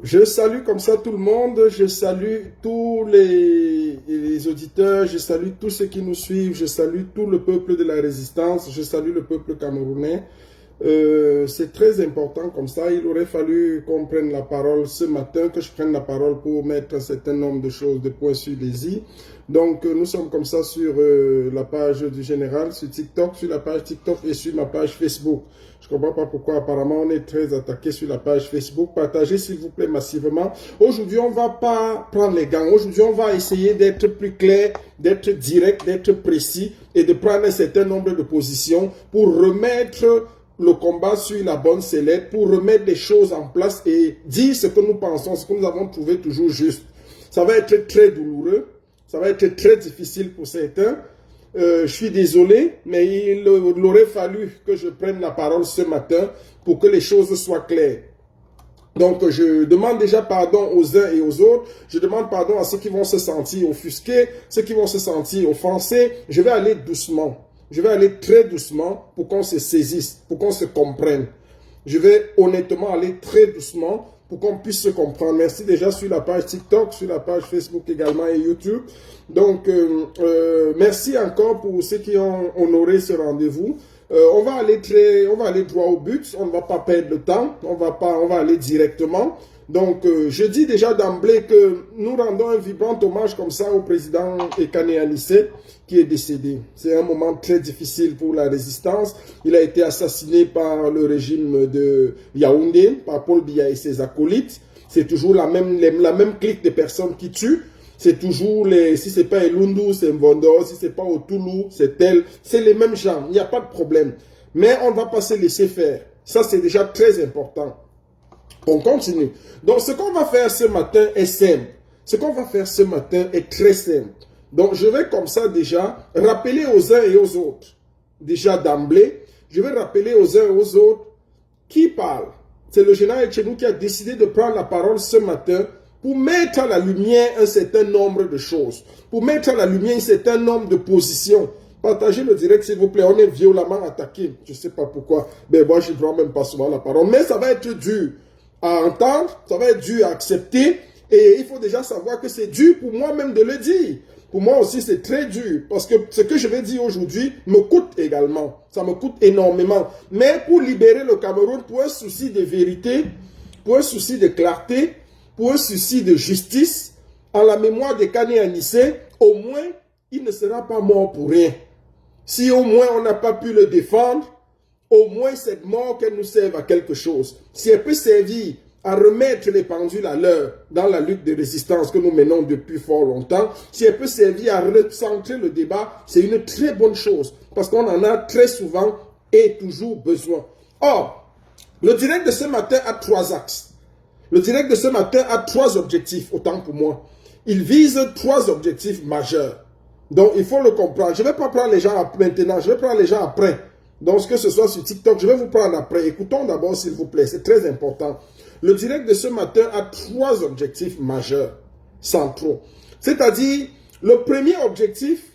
Je salue comme ça tout le monde, je salue tous les auditeurs, je salue tous ceux qui nous suivent, je salue tout le peuple de la résistance, je salue le peuple camerounais. C'est très important comme ça, il aurait fallu qu'on prenne la parole ce matin, que je prenne la parole pour mettre un certain nombre de choses, de points sur les i. Donc nous sommes comme ça sur la page du général, sur TikTok, sur la page TikTok et sur ma page Facebook. Je ne comprends pas pourquoi apparemment on est très attaqué sur la page Facebook. Partagez s'il vous plaît massivement. Aujourd'hui on ne va pas prendre les gants, aujourd'hui on va essayer d'être plus clair, d'être direct, d'être précis et de prendre un certain nombre de positions pour remettre le combat sur la bonne sellette, pour remettre les choses en place et dire ce que nous pensons, ce que nous avons trouvé toujours juste. Ça va être très douloureux, ça va être très difficile pour certains. Je suis désolé, mais il aurait fallu que je prenne la parole ce matin pour que les choses soient claires. Donc, je demande déjà pardon aux uns et aux autres. Je demande pardon à ceux qui vont se sentir offusqués, ceux qui vont se sentir offensés. Je vais aller doucement. Je vais aller très doucement pour qu'on se saisisse, pour qu'on se comprenne. Je vais honnêtement aller très doucement pour qu'on puisse se comprendre. Merci déjà sur la page TikTok, sur la page Facebook également et YouTube. Donc, merci encore pour ceux qui ont honoré ce rendez-vous. On va aller droit au but. On ne va pas perdre le temps. On va aller directement. Donc, je dis déjà d'emblée que nous rendons un vibrant hommage comme ça au président Ekane Anissé qui est décédé. C'est un moment très difficile pour la résistance. Il a été assassiné par le régime de Yaoundé, par Paul Biya et ses acolytes. C'est toujours la même clique de personnes qui tuent. C'est toujours si c'est pas Elundu, c'est Mvondo, si c'est pas Otulu, c'est tel. C'est les mêmes gens. Il n'y a pas de problème. Mais on ne va pas se laisser faire. Ça, c'est déjà très important. On continue. Donc, ce qu'on va faire ce matin est simple. Ce qu'on va faire ce matin est très simple. Donc, je vais comme ça déjà rappeler aux uns et aux autres. Déjà d'emblée, je vais rappeler aux uns et aux autres qui parle. C'est le général Etchenou qui a décidé de prendre la parole ce matin pour mettre à la lumière un certain nombre de choses. Pour mettre à la lumière un certain nombre de positions. Partagez le direct, s'il vous plaît. On est violemment attaqué. Je ne sais pas pourquoi. Mais moi, je ne prends même pas souvent la parole. Mais ça va être dur à entendre. Ça va être dur à accepter. Et il faut déjà savoir que c'est dur pour moi-même de le dire. Pour moi aussi, c'est très dur. Parce que ce que je vais dire aujourd'hui me coûte également. Ça me coûte énormément. Mais pour libérer le Cameroun, pour un souci de vérité, pour un souci de clarté, pour un souci de justice, en la mémoire de Kane Anissé, au moins, il ne sera pas mort pour rien. Si au moins on n'a pas pu le défendre, au moins cette mort qu'elle nous serve à quelque chose. Si elle peut servir à remettre les pendules à l'heure dans la lutte de résistance que nous menons depuis fort longtemps, si elle peut servir à recentrer le débat, c'est une très bonne chose, parce qu'on en a très souvent et toujours besoin. Or, le direct de ce matin a 3 axes. Le direct de ce matin a 3 objectifs, autant pour moi. Il vise 3 objectifs majeurs. Donc, il faut le comprendre. Je ne vais pas prendre les gens maintenant, je vais prendre les gens après. Donc, que ce soit sur TikTok, je vais vous prendre après. Écoutons d'abord, s'il vous plaît, c'est très important. Le direct de ce matin a 3 objectifs majeurs, centraux. C'est-à-dire, le premier objectif,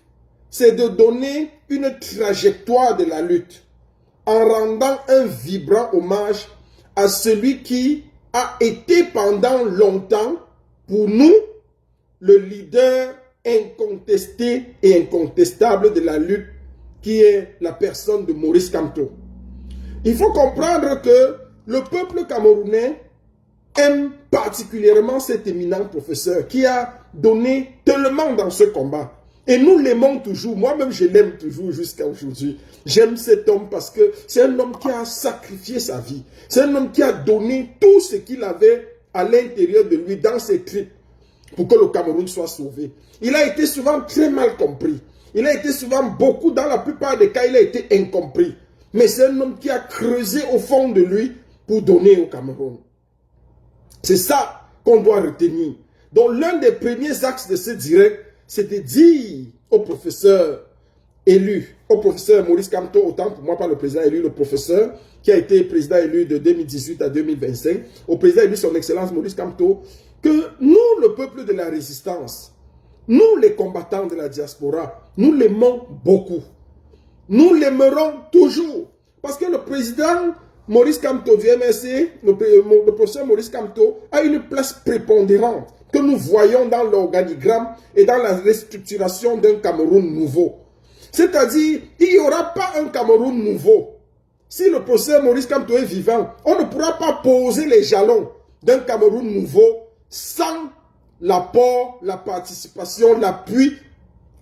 c'est de donner une trajectoire de la lutte en rendant un vibrant hommage à celui qui a été pendant longtemps, pour nous, le leader incontesté et incontestable de la lutte, qui est la personne de Maurice Kamto. Il faut comprendre que le peuple camerounais aime particulièrement cet éminent professeur qui a donné tellement dans ce combat. Et nous l'aimons toujours. Moi-même, je l'aime toujours jusqu'à aujourd'hui. J'aime cet homme parce que c'est un homme qui a sacrifié sa vie. C'est un homme qui a donné tout ce qu'il avait à l'intérieur de lui, dans ses tripes, pour que le Cameroun soit sauvé. Il a été souvent très mal compris. Il a été souvent beaucoup, dans la plupart des cas, il a été incompris. Mais c'est un homme qui a creusé au fond de lui pour donner au Cameroun. C'est ça qu'on doit retenir. Donc l'un des premiers axes de ce direct, c'est de dire au professeur élu, au professeur Maurice Kamto, autant pour moi pas le président élu, le professeur qui a été président élu de 2018 à 2025, au président élu son excellence Maurice Kamto, que nous, le peuple de la résistance, nous les combattants de la diaspora, nous l'aimons beaucoup. Nous l'aimerons toujours. Parce que le président Maurice Kamto du MRC, le professeur Maurice Kamto, a une place prépondérante que nous voyons dans l'organigramme et dans la restructuration d'un Cameroun nouveau. C'est-à-dire, il n'y aura pas un Cameroun nouveau. Si le professeur Maurice Kamto est vivant, on ne pourra pas poser les jalons d'un Cameroun nouveau sans l'apport, la participation, l'appui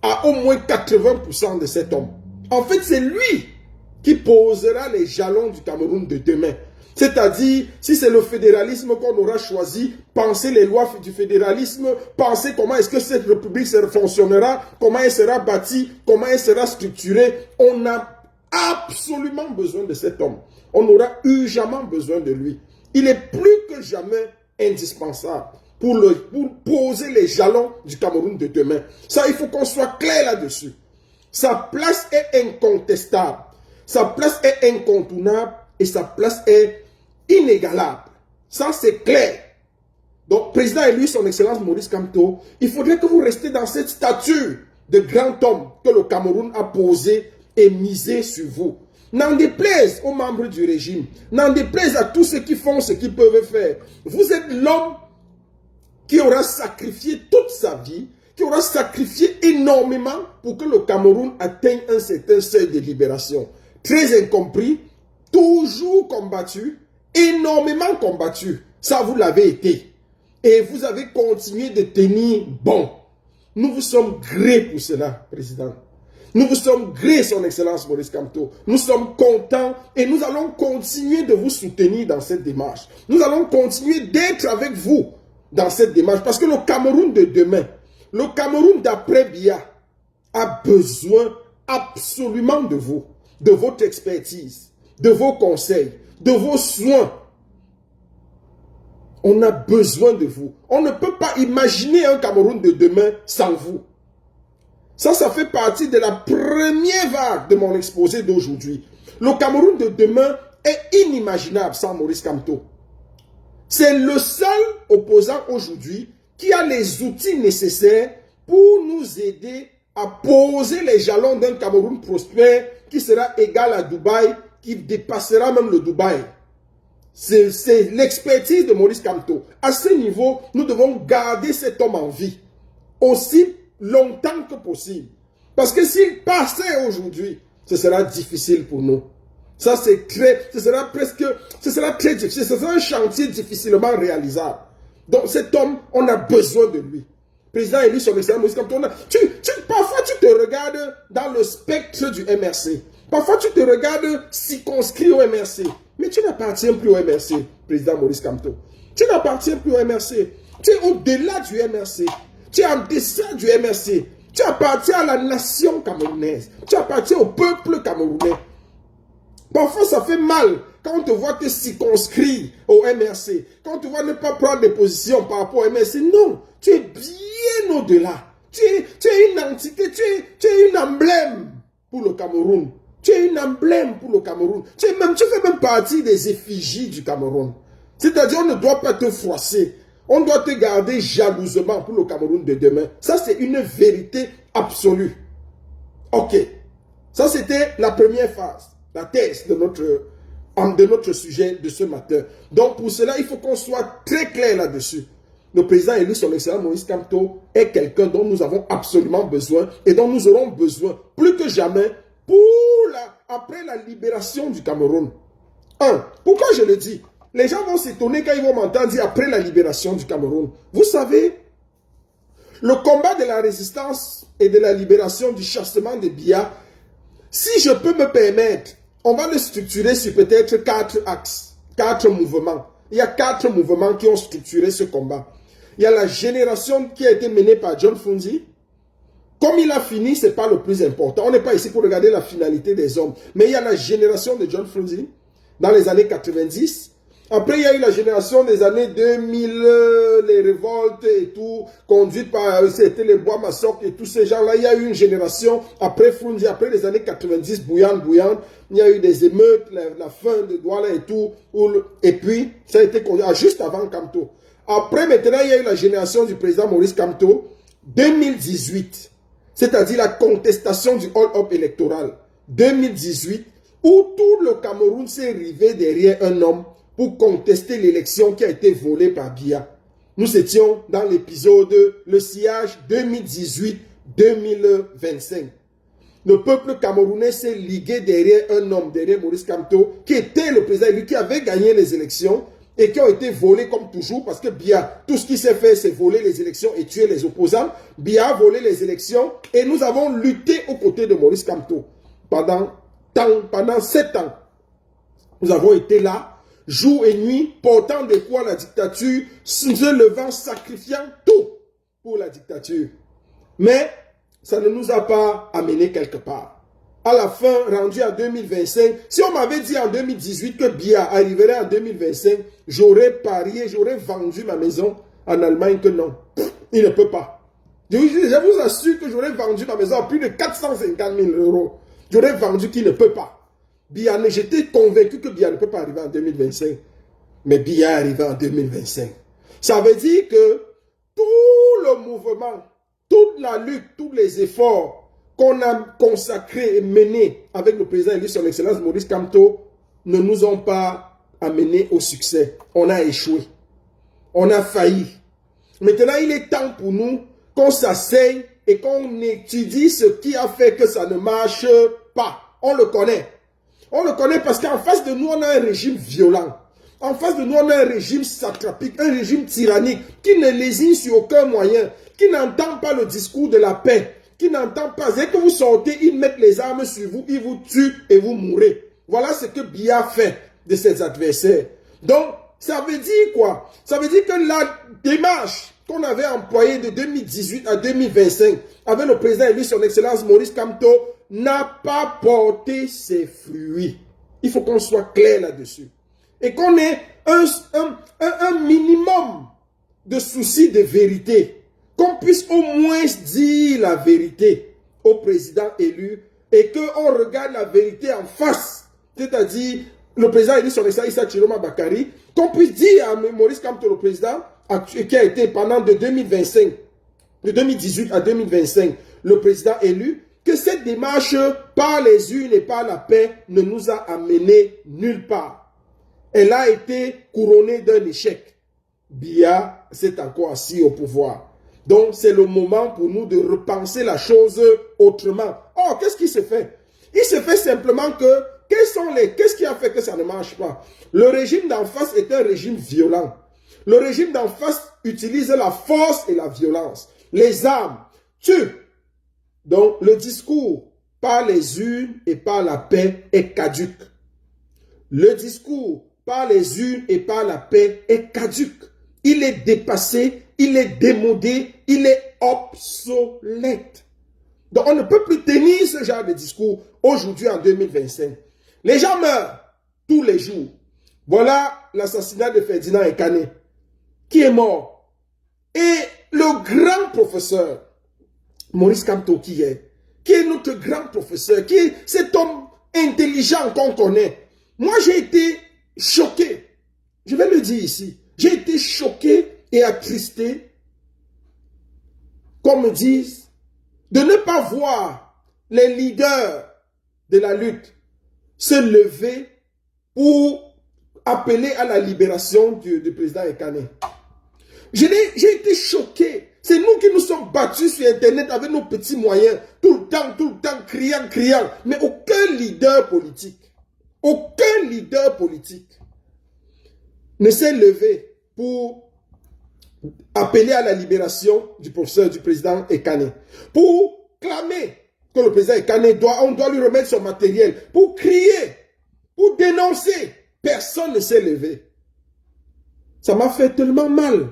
à au moins 80% de cet homme. En fait, c'est lui qui posera les jalons du Cameroun de demain. C'est-à-dire, si c'est le fédéralisme qu'on aura choisi, penser les lois du fédéralisme, penser comment est-ce que cette république fonctionnera, comment elle sera bâtie, comment elle sera structurée. On a absolument besoin de cet homme. On aura urgemment besoin de lui. Il est plus que jamais indispensable pour poser les jalons du Cameroun de demain. Ça, il faut qu'on soit clair là-dessus. Sa place est incontestable. Sa place est incontournable et sa place est inégalable. Ça, c'est clair. Donc, président élu, son excellence Maurice Kamto, il faudrait que vous restiez dans cette stature de grand homme que le Cameroun a posé et misé sur vous. N'en déplaise aux membres du régime, n'en déplaise à tous ceux qui font ce qu'ils peuvent faire. Vous êtes l'homme qui aura sacrifié toute sa vie, qui aura sacrifié énormément pour que le Cameroun atteigne un certain seuil de libération. Très incompris, toujours combattu, énormément combattu. Ça, vous l'avez été. Et vous avez continué de tenir bon. Nous vous sommes grés pour cela, président. Nous vous sommes grés, son excellence Maurice Kamto. Nous sommes contents et nous allons continuer de vous soutenir dans cette démarche. Nous allons continuer d'être avec vous dans cette démarche. Parce que le Cameroun de demain, le Cameroun d'après Biya, a besoin absolument de vous, de votre expertise, de vos conseils, de vos soins. On a besoin de vous. On ne peut pas imaginer un Cameroun de demain sans vous. Ça fait partie de la première vague de mon exposé d'aujourd'hui. Le Cameroun de demain est inimaginable sans Maurice Kamto. C'est le seul opposant aujourd'hui qui a les outils nécessaires pour nous aider à poser les jalons d'un Cameroun prospère qui sera égal à Dubaï, qui dépassera même le Dubaï. C'est l'expertise de Maurice Kamto. À ce niveau, nous devons garder cet homme en vie aussi longtemps que possible. Parce que s'il passait aujourd'hui, ce sera difficile pour nous. Ça, ce sera très difficile. Ce sera un chantier difficilement réalisable. Donc, cet homme, on a besoin de lui. Président élu, son excellence Maurice Kamto, parfois tu te regardes dans le spectre du MRC. Parfois tu te regardes circonscrit au MRC. Mais tu n'appartiens plus au MRC, président Maurice Kamto. Tu n'appartiens plus au MRC. Tu es au-delà du MRC. Tu es en deçà du MRC. Tu appartiens à la nation camerounaise. Tu appartiens au peuple camerounais. Parfois, ça fait mal quand on te voit te circonscrire au MRC. Quand on te voit ne pas prendre de position par rapport au MRC. Non, tu es bien au-delà. Tu es une entité, tu es une emblème pour le Cameroun. Tu es une emblème pour le Cameroun. Tu fais même partie des effigies du Cameroun. C'est-à-dire, on ne doit pas te froisser. On doit te garder jalousement pour le Cameroun de demain. Ça, c'est une vérité absolue. Ok. Ça, c'était la première phase, la thèse de notre sujet de ce matin. Donc, pour cela, il faut qu'on soit très clair là-dessus. Le président élu, son excellence Maurice Kamto, est quelqu'un dont nous avons absolument besoin et dont nous aurons besoin plus que jamais après la libération du Cameroun. Pourquoi je le dis? Les gens vont s'étonner quand ils vont m'entendre dire après la libération du Cameroun. Vous savez, le combat de la résistance et de la libération du chassement de Biya, si je peux me permettre, on va le structurer sur peut-être 4 axes, 4 mouvements. Il y a 4 mouvements qui ont structuré ce combat. Il y a la génération qui a été menée par John Funzi. Comme il a fini, ce n'est pas le plus important. On n'est pas ici pour regarder la finalité des hommes. Mais il y a la génération de John Funzi dans les années 90. Après, il y a eu la génération des années 2000, les révoltes et tout, conduite par, c'était les bois Massok et tous ces gens-là. Il y a eu une génération après Funzi, après les années 90, bouillante. Il y a eu des émeutes, la fin de Douala et tout. Et puis, ça a été conduit juste avant Kamto. Après, maintenant, il y a eu la génération du président Maurice Kamto, 2018. C'est-à-dire la contestation du hold-up électoral. 2018, où tout le Cameroun s'est rivé derrière un homme pour contester l'élection qui a été volée par Biya. Nous étions dans l'épisode Le sillage 2018-2025. Le peuple camerounais s'est ligué derrière un homme, derrière Maurice Kamto, qui était le président élu, qui avait gagné les élections et qui ont été volés comme toujours, parce que Biya, tout ce qui s'est fait, c'est voler les élections et tuer les opposants. Biya a volé les élections et nous avons lutté aux côtés de Maurice Kamto pendant 7 ans. Nous avons été là, jour et nuit, portant des poids à la dictature, se levant, sacrifiant tout pour la dictature. Mais ça ne nous a pas amené quelque part. À la fin, rendu en 2025, si on m'avait dit en 2018 que Biya arriverait en 2025, j'aurais parié, j'aurais vendu ma maison en Allemagne que non. Il ne peut pas. Je vous assure que j'aurais vendu ma maison à plus de 450 000 euros. J'aurais vendu qu'il ne peut pas. J'étais convaincu que Biya ne peut pas arriver en 2025. Mais Biya est arrivé en 2025. Ça veut dire que tout le mouvement, toute la lutte, tous les efforts qu'on a consacrés et menés avec le président élu, son excellence Maurice Kamto, ne nous ont pas amenés au succès. On a échoué. On a failli. Maintenant, il est temps pour nous qu'on s'asseye et qu'on étudie ce qui a fait que ça ne marche pas. On le connaît. On le connaît parce qu'en face de nous, on a un régime violent. En face de nous, on a un régime satrapique, un régime tyrannique qui ne lésine sur aucun moyen, qui n'entend pas le discours de la paix, qui n'entend pas. Dès que vous sortez, ils mettent les armes sur vous, ils vous tuent et vous mourrez. Voilà ce que Biya fait de ses adversaires. Donc, ça veut dire quoi? Ça veut dire que la démarche qu'on avait employée de 2018 à 2025 avec le président élu, son excellence Maurice Kamto, n'a pas porté ses fruits. Il faut qu'on soit clair là-dessus. Et qu'on ait un minimum de souci de vérité. Qu'on puisse au moins dire la vérité au président élu et qu'on regarde la vérité en face. C'est-à-dire, le président élu, son excellence Issa Chiroma Bakari, qu'on puisse dire à Maurice Kamto, le président, qui a été pendant de 2025, de 2018 à 2025, le président élu, que cette démarche par les urnes et par la paix ne nous a amené nulle part. Elle a été couronnée d'un échec. Biya s'est encore assis au pouvoir. Donc c'est le moment pour nous de repenser la chose autrement. Oh, qu'est-ce qui se fait? Il se fait simplement que, qu'est-ce qui a fait que ça ne marche pas? Le régime d'en face est un régime violent. Le régime d'en face utilise la force et la violence. Les armes tuent. Donc, le discours par les urnes et par la paix est caduque. Le discours par les urnes et par la paix est caduque. Il est dépassé, il est démodé, il est obsolète. Donc, on ne peut plus tenir ce genre de discours aujourd'hui en 2025. Les gens meurent tous les jours. Voilà l'assassinat de Ferdinand Ekane, qui est mort. Et le grand professeur Maurice Kamto qui est notre grand professeur, qui est cet homme intelligent qu'on connaît. Moi, j'ai été choqué. Je vais le dire ici. J'ai été choqué et attristé, qu'on me dise, de ne pas voir les leaders de la lutte se lever pour appeler à la libération du président Ekane. J'ai été choqué. C'est nous qui nous sommes battus sur Internet avec nos petits moyens, tout le temps, criant. Mais aucun leader politique ne s'est levé pour appeler à la libération du professeur, du président Ekane, pour clamer que le président Ekane on doit lui remettre son matériel, pour crier, pour dénoncer. Personne ne s'est levé. Ça m'a fait tellement mal.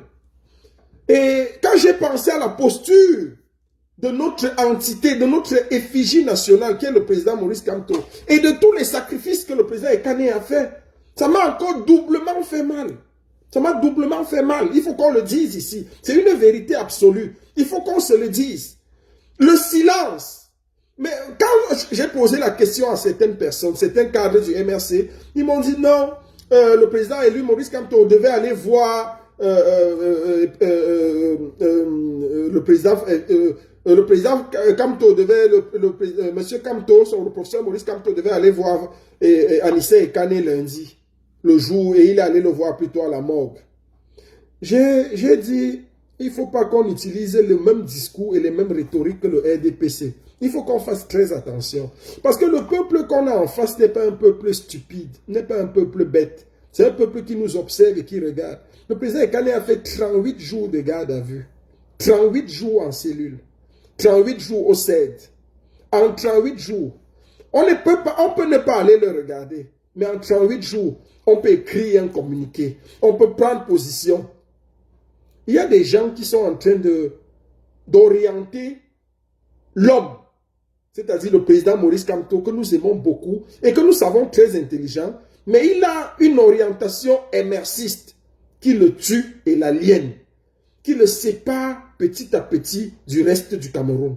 Et quand j'ai pensé à la posture de notre entité, de notre effigie nationale, qui est le président Maurice Kamto, et de tous les sacrifices que le président Ekane a fait, ça m'a encore doublement fait mal. Ça m'a doublement fait mal. Il faut qu'on le dise ici. C'est une vérité absolue. Il faut qu'on se le dise. Le silence. Mais quand j'ai posé la question à certaines personnes, certains cadres du MRC, ils m'ont dit non, le président élu Maurice Kamto devait aller voir le président le président Kamto devait, monsieur Kamto, le professeur Maurice Kamto devait aller voir Anissé Ekane lundi, le jour, et il est allé le voir plutôt à la morgue. J'ai dit, il ne faut pas qu'on utilise le même discours et les mêmes rhétoriques que le RDPC. Il faut qu'on fasse très attention. Parce que le peuple qu'on a en face n'est pas un peuple stupide, n'est pas un peuple bête. C'est un peuple qui nous observe et qui regarde. Le président Ekane a fait 38 jours de garde à vue. 38 jours en cellule. 38 jours au CED. En 38 jours. On peut ne pas aller le regarder. Mais en 38 jours, on peut écrire un communiqué. On peut prendre position. Il y a des gens qui sont en train d'orienter l'homme, c'est-à-dire le président Maurice Kamto, que nous aimons beaucoup et que nous savons très intelligent, mais il a une orientation émergiste qui le tue et l'aliène, qui le sépare petit à petit du reste du Cameroun.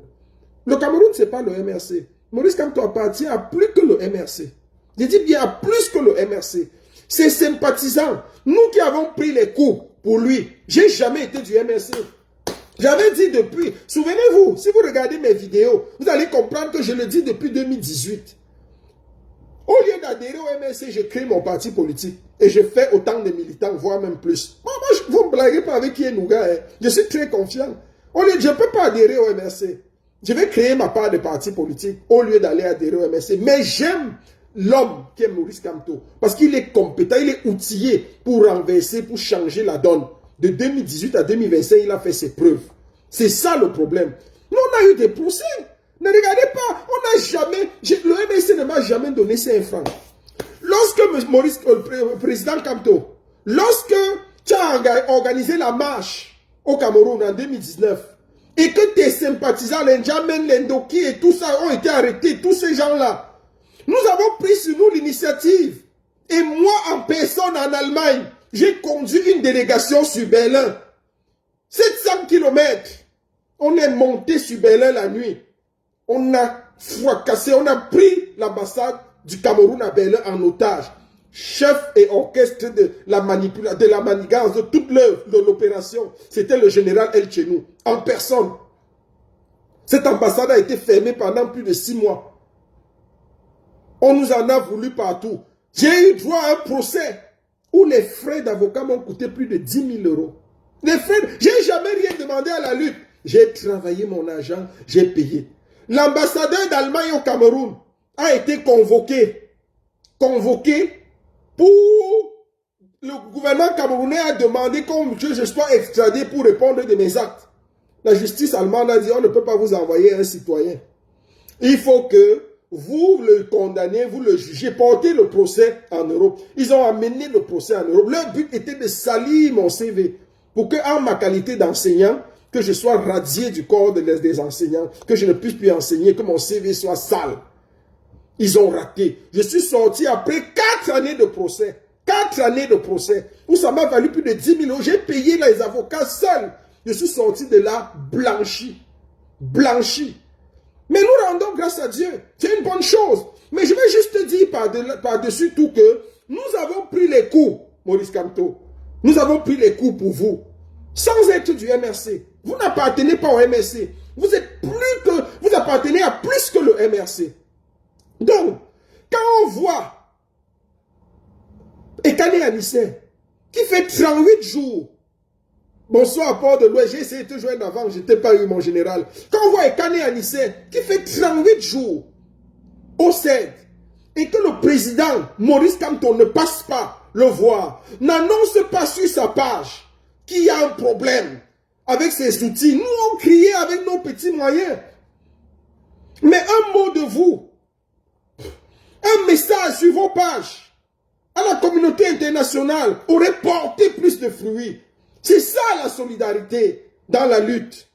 Le Cameroun, ce n'est pas le MRC. Maurice Kamto appartient à plus que le MRC. Je dis bien à plus que le MRC. Ses sympathisants, nous qui avons pris les coups pour lui, j'ai jamais été du MRC. J'avais dit depuis, souvenez-vous, si vous regardez mes vidéos, vous allez comprendre que je le dis depuis 2018. Au lieu d'adhérer au MRC, je crée mon parti politique. Et je fais autant de militants, voire même plus. Moi vous ne blaguez pas avec qui est Nougat. Hein. Je suis très confiant. Je ne peux pas adhérer au MRC. Je vais créer ma part de parti politique au lieu d'aller adhérer au MRC. Mais j'aime l'homme qui est Maurice Kamto. Parce qu'il est compétent, il est outillé pour renverser, pour changer la donne. De 2018 à 2025, il a fait ses preuves. C'est ça le problème. Nous, on a eu des procès. Ne regardez pas, on n'a jamais, le MSC ne m'a jamais donné 5 francs. Lorsque le président Kamto, lorsque tu as organisé la marche au Cameroun en 2019, et que tes sympathisants, les N'Djamène, les Ndoki et tout ça ont été arrêtés, tous ces gens-là, nous avons pris sur nous l'initiative. Et moi, en personne en Allemagne, j'ai conduit une délégation sur Berlin. 700 km. On est monté sur Berlin la nuit. On a fracassé, on a pris l'ambassade du Cameroun à Berlin en otage. Chef et orchestre de la manipulation, de la manigance, de toute l'œuvre de l'opération, c'était le général El Chenou, en personne. Cette ambassade a été fermée pendant plus de 6 mois. On nous en a voulu partout. J'ai eu droit à un procès où les frais d'avocat m'ont coûté plus de 10 000 euros. Les frais, j'ai jamais rien demandé à la lutte. J'ai travaillé mon argent, j'ai payé. L'ambassadeur d'Allemagne au Cameroun a été convoqué. Pour... Le gouvernement camerounais a demandé que je sois extradé pour répondre de mes actes. La justice allemande a dit, on ne peut pas vous envoyer un citoyen. Il faut que vous le condamnez, vous le jugez, portez le procès en Europe. Ils ont amené le procès en Europe. Leur but était de salir mon CV pour que, en ma qualité d'enseignant, que je sois radié du corps des enseignants, que je ne puisse plus enseigner, que mon CV soit sale. Ils ont raté. Je suis sorti après 4 années de procès. 4 années de procès. Où ça m'a valu plus de 10 000 euros. J'ai payé les avocats seuls. Je suis sorti de là blanchi. Blanchi. Mais nous rendons grâce à Dieu. C'est une bonne chose. Mais je vais juste te dire par-dessus tout que nous avons pris les coups, Maurice Kamto. Nous avons pris les coups pour vous. Sans être du MRC. Vous n'appartenez pas au MRC. Vous appartenez à plus que le MRC. Donc, quand on voit Ekane Anissé, qui fait 38 jours, bonsoir à Port de l'Ouest, j'ai essayé de te joindre avant, je n'ai pas eu mon général. Quand on voit Ekane Anissé, qui fait 38 jours au CED, et que le président Maurice Kamto ne passe pas le voir, n'annonce pas sur sa page qu'il y a un problème avec ses outils. Nous, on criait avec nos petits moyens. Mais un mot de vous, un message sur vos pages à la communauté internationale aurait porté plus de fruits. C'est ça la solidarité dans la lutte.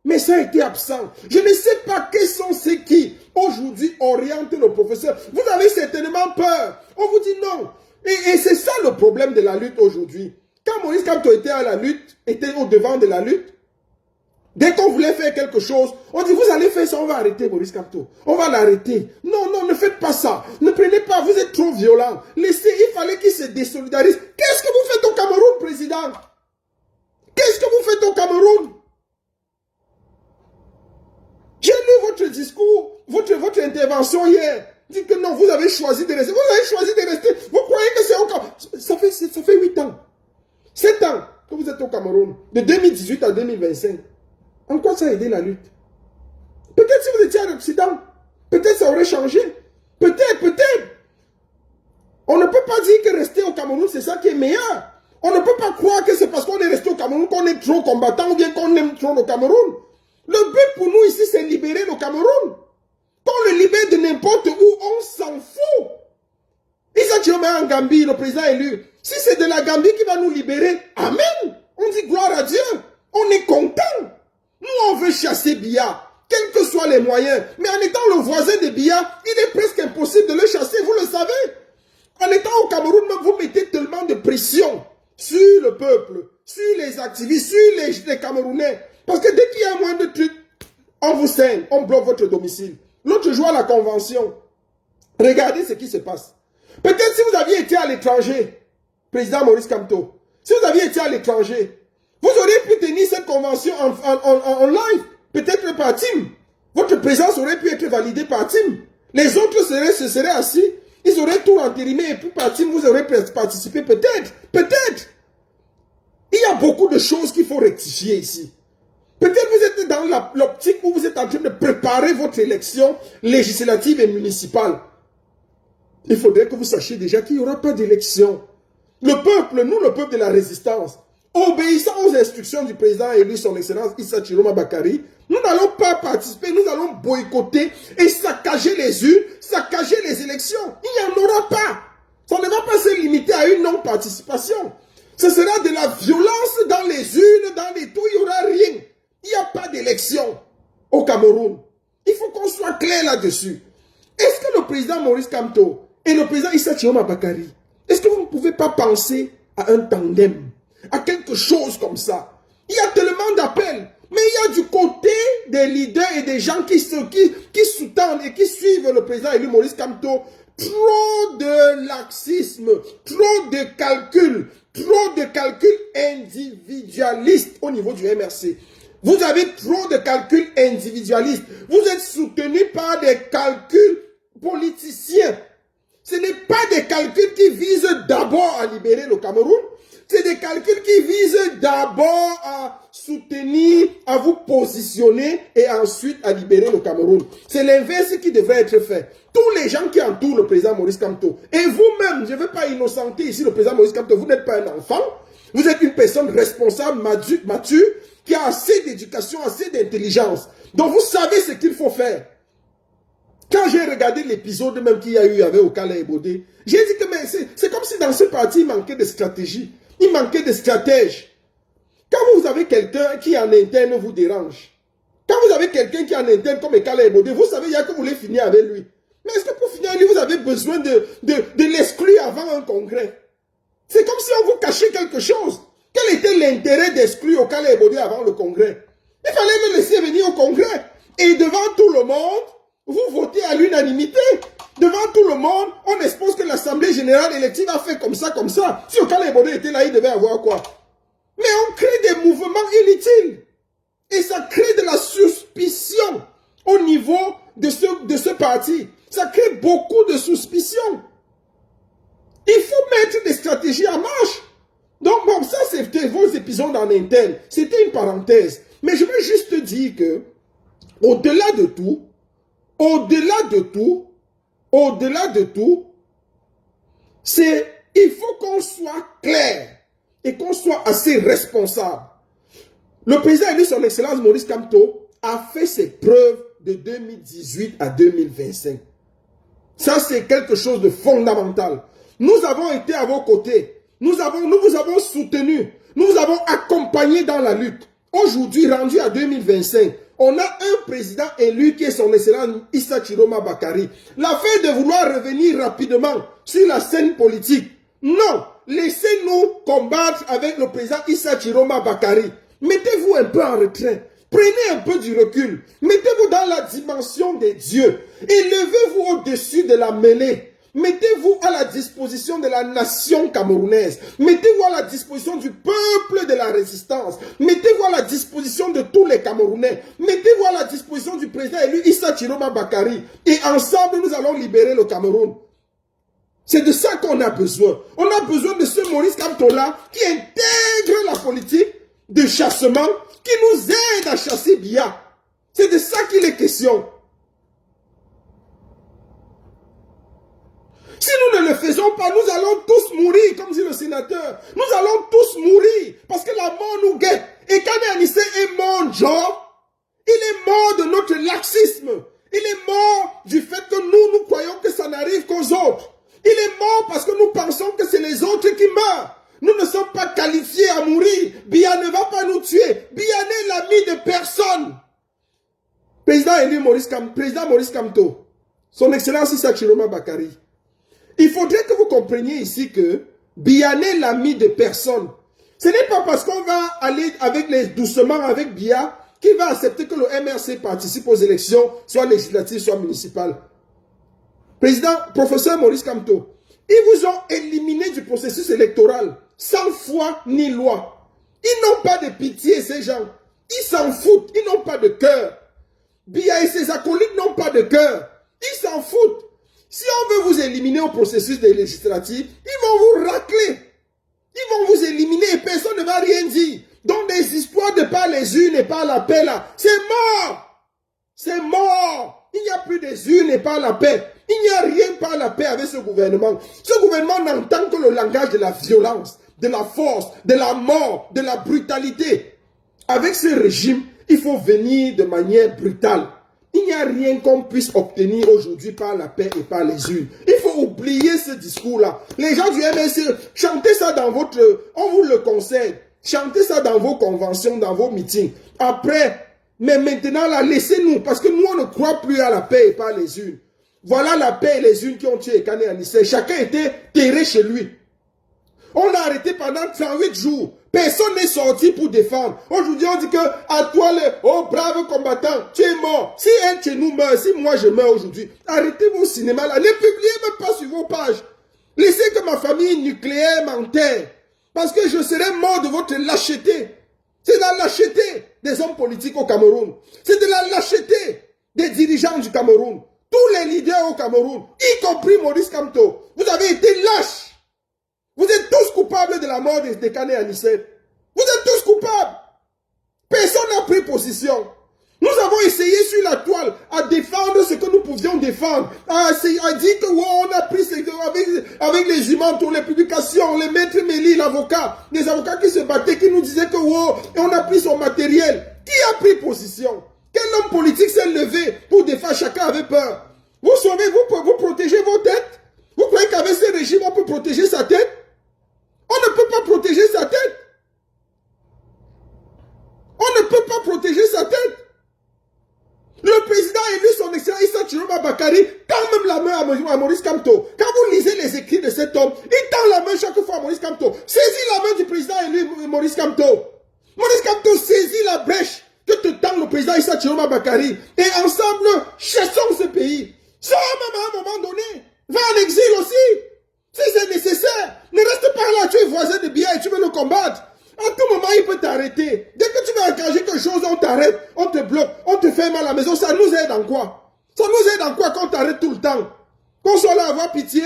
Mais ça a été absent. Je ne sais pas quels sont ceux qui aujourd'hui orientent le professeur. Vous avez certainement peur. On vous dit non. Et c'est ça le problème de la lutte aujourd'hui. Quand Maurice Kamto était à la lutte, était au devant de la lutte, dès qu'on voulait faire quelque chose, on dit, vous allez faire ça, on va arrêter Maurice Kamto. On va l'arrêter. Non, non, ne faites pas ça. Ne prenez pas, vous êtes trop violent. Laissez, il fallait qu'il se désolidarise. Qu'est-ce que vous faites au Cameroun, président? Qu'est-ce que vous faites au Cameroun? discours, votre intervention hier, dit que non, vous avez choisi de rester. Vous avez choisi de rester. Vous croyez que c'est encore... Ça fait 8 ans. 7 ans que vous êtes au Cameroun. De 2018 à 2025. En quoi ça a aidé la lutte? Peut-être si vous étiez à l'Occident, peut-être ça aurait changé. Peut-être. On ne peut pas dire que rester au Cameroun, c'est ça qui est meilleur. On ne peut pas croire que c'est parce qu'on est resté au Cameroun qu'on est trop combattant ou bien qu'on aime trop le Cameroun. Le but pour nous ici, c'est libérer le Cameroun. Qu'on le libère de n'importe où, on s'en fout. Issa Chiroma en Gambie, le président élu. Si c'est de la Gambie qui va nous libérer, amen. On dit gloire à Dieu. On est content. Nous, on veut chasser Biya, quels que soient les moyens. Mais en étant le voisin de Biya, il est presque impossible de le chasser, vous le savez. En étant au Cameroun, vous mettez tellement de pression sur le peuple, sur les activistes, sur les Camerounais. Parce que dès qu'il y a un moindre truc, on vous saigne, on bloque votre domicile. L'autre jour à la convention, regardez ce qui se passe. Peut-être si vous aviez été à l'étranger, président Maurice Kamto, si vous aviez été à l'étranger, vous auriez pu tenir cette convention en live, peut-être par team. Votre présence aurait pu être validée par team. Les autres se seraient assis, ils auraient tout entérimé et puis par team, vous aurez participé peut-être. Il y a beaucoup de choses qu'il faut rectifier ici. Peut-être vous êtes dans l'optique où vous êtes en train de préparer votre élection législative et municipale. Il faudrait que vous sachiez déjà qu'il n'y aura pas d'élection. Le peuple, nous le peuple de la résistance, obéissant aux instructions du président élu son excellence Issa Chiroma Bakari, nous n'allons pas participer, nous allons boycotter et saccager les urnes, saccager les élections. Il n'y en aura pas. Ça ne va pas se limiter à une non-participation. Ce sera de la violence dans les urnes, dans les tout, il n'y aura rien. Il n'y a pas d'élection au Cameroun. Il faut qu'on soit clair là-dessus. Est-ce que le président Maurice Kamto et le président Issa Chiroma Bakari, est-ce que vous ne pouvez pas penser à un tandem, à quelque chose comme ça? Il y a tellement d'appels, mais il y a du côté des leaders et des gens qui sous-tendent et qui suivent le président élu Maurice Kamto trop de laxisme, trop de calculs individualistes au niveau du MRC. Vous avez trop de calculs individualistes. Vous êtes soutenu par des calculs politiciens. Ce n'est pas des calculs qui visent d'abord à libérer le Cameroun. C'est des calculs qui visent d'abord à soutenir, à vous positionner et ensuite à libérer le Cameroun. C'est l'inverse qui devrait être fait. Tous les gens qui entourent le président Maurice Kamto, et vous-même, je ne veux pas innocenter ici le président Maurice Kamto, vous n'êtes pas un enfant, vous êtes une personne responsable, mature, qui a assez d'éducation, assez d'intelligence. Donc vous savez ce qu'il faut faire. Quand j'ai regardé l'épisode même qu'il y a eu avec Okala et Bodé, j'ai dit que c'est comme si dans ce parti, il manquait de stratégie. Il manquait de stratège. Quand vous avez quelqu'un qui en interne vous dérange, quand vous avez quelqu'un qui en interne comme Okala et Bodé, vous savez, il y a que vous voulez finir avec lui. Mais est-ce que pour finir avec lui, vous avez besoin de l'exclure avant un congrès? C'est comme si on vous cachait quelque chose. Quel était l'intérêt d'exclure Okala et Bodé avant le congrès? Il fallait le laisser venir au congrès. Et devant tout le monde, vous votez à l'unanimité. Devant tout le monde, on expose que l'Assemblée Générale élective a fait comme ça, comme ça. Si Okala et Bodé était là, il devait avoir quoi? Mais on crée des mouvements inutiles. Et ça crée de la suspicion au niveau de ce parti. Ça crée beaucoup de suspicion. Il faut mettre des stratégies en marche. Donc bon, ça c'était vos épisodes en interne. C'était une parenthèse. Mais je veux juste dire que, au-delà de tout, il faut qu'on soit clair et qu'on soit assez responsable. Le président élu son excellence Maurice Kamto a fait ses preuves de 2018 à 2025. Ça, c'est quelque chose de fondamental. Nous avons été à vos côtés. Nous vous avons soutenu. Nous vous avons accompagné dans la lutte. Aujourd'hui, rendu à 2025, on a un président élu qui est son excellence Issa Chiroma Bakari. L'affaire de vouloir revenir rapidement sur la scène politique. Non, laissez-nous combattre avec le président Issa Chiroma Bakari. Mettez-vous un peu en retrait. Prenez un peu du recul. Mettez-vous dans la dimension des dieux. Élevez-vous au-dessus de la mêlée. Mettez-vous à la disposition de la nation camerounaise. Mettez-vous à la disposition du peuple de la résistance. Mettez-vous à la disposition de tous les Camerounais. Mettez-vous à la disposition du président élu Issa Chiroma Bakary. Et ensemble, nous allons libérer le Cameroun. C'est de ça qu'on a besoin. On a besoin de ce Maurice Kamto-là qui intègre la politique de chassement, qui nous aide à chasser Biya. C'est de ça qu'il est question. Si nous ne le faisons pas, nous allons tous mourir, comme dit le sénateur. Nous allons tous mourir, parce que la mort nous guette. Et Kane Anissé est mort, genre, il est mort de notre laxisme. Il est mort du fait que nous croyons que ça n'arrive qu'aux autres. Il est mort parce que nous pensons que c'est les autres qui meurent. Nous ne sommes pas qualifiés à mourir. Biya ne va pas nous tuer. Biya n'est l'ami de personne. Président élu président Maurice Kamto, son excellence Issa Chiroma Bakary. Il faudrait que vous compreniez ici que Biya n'est l'ami de personne. Ce n'est pas parce qu'on va aller doucement avec Biya qu'il va accepter que le MRC participe aux élections, soit législatives, soit municipales. Président, professeur Maurice Kamto, ils vous ont éliminé du processus électoral, sans foi ni loi. Ils n'ont pas de pitié, ces gens. Ils s'en foutent, ils n'ont pas de cœur. Biya et ses acolytes n'ont pas de cœur. Ils s'en foutent. Si on veut vous éliminer au processus des législatives, ils vont vous racler. Ils vont vous éliminer et personne ne va rien dire. Donc des histoires de par les urnes et par la paix là, c'est mort. C'est mort. Il n'y a plus des urnes et par la paix. Il n'y a rien par la paix avec ce gouvernement. Ce gouvernement n'entend que le langage de la violence, de la force, de la mort, de la brutalité. Avec ce régime, il faut venir de manière brutale. Il n'y a rien qu'on puisse obtenir aujourd'hui par la paix et par les urnes. Il faut oublier ce discours-là. Les gens du MSC, chantez ça dans votre... On vous le conseille. Chantez ça dans vos conventions, dans vos meetings. Après, mais maintenant, là, laissez-nous. Parce que nous, on ne croit plus à la paix et par les urnes. Voilà la paix et les urnes qui ont tué Kane Anissé. Chacun était terré chez lui. On l'a arrêté pendant 38 jours. Personne n'est sorti pour défendre. Aujourd'hui, on dit que à toi, oh brave combattant, tu es mort. Si un de nous meurt, si moi je meurs aujourd'hui, arrêtez vos cinémas là. Ne publiez même pas sur vos pages. Laissez que ma famille nucléaire m'enterre. Parce que je serai mort de votre lâcheté. C'est la lâcheté des hommes politiques au Cameroun. C'est de la lâcheté des dirigeants du Cameroun. Tous les leaders au Cameroun, y compris Maurice Kamto, vous avez été lâches. Vous êtes tous coupables de la mort de Kane Anissé. Vous êtes tous coupables. Personne n'a pris position. Nous avons essayé sur la toile à défendre ce que nous pouvions défendre. À dire que wow, on a pris avec les humains, pour les publications, les maîtres Méli, l'avocat, les avocats qui se battaient, qui nous disaient que wow, et on a pris son matériel. Qui a pris position? Quel homme politique s'est levé pour défendre? Chacun avait peur. Vous sauvez, vous protégez vos têtes. Vous croyez qu'avec ce régime, on peut protéger sa tête? On ne peut pas protéger sa tête. On ne peut pas protéger sa tête. Le président élu, son excellence Issa Chiroma Bakary, tend même la main à Maurice Kamto. Quand vous lisez les écrits de cet homme, il tend la main chaque fois à Maurice Kamto. Saisis la main du président élu Maurice Kamto. Maurice Kamto saisit la brèche que te tend le président Issa Chiroma Bakary. Et ensemble, chassons ce pays. Sors même à un moment donné. Va en exil aussi. Si c'est nécessaire, ne reste pas là, tu es voisin de Biya et tu veux le combattre. À tout moment, il peut t'arrêter. Dès que tu veux engager quelque chose, on t'arrête, on te bloque, on te fait mal à la maison. Ça nous aide en quoi? Ça nous aide en quoi qu'on t'arrête tout le temps? Qu'on soit là à avoir pitié?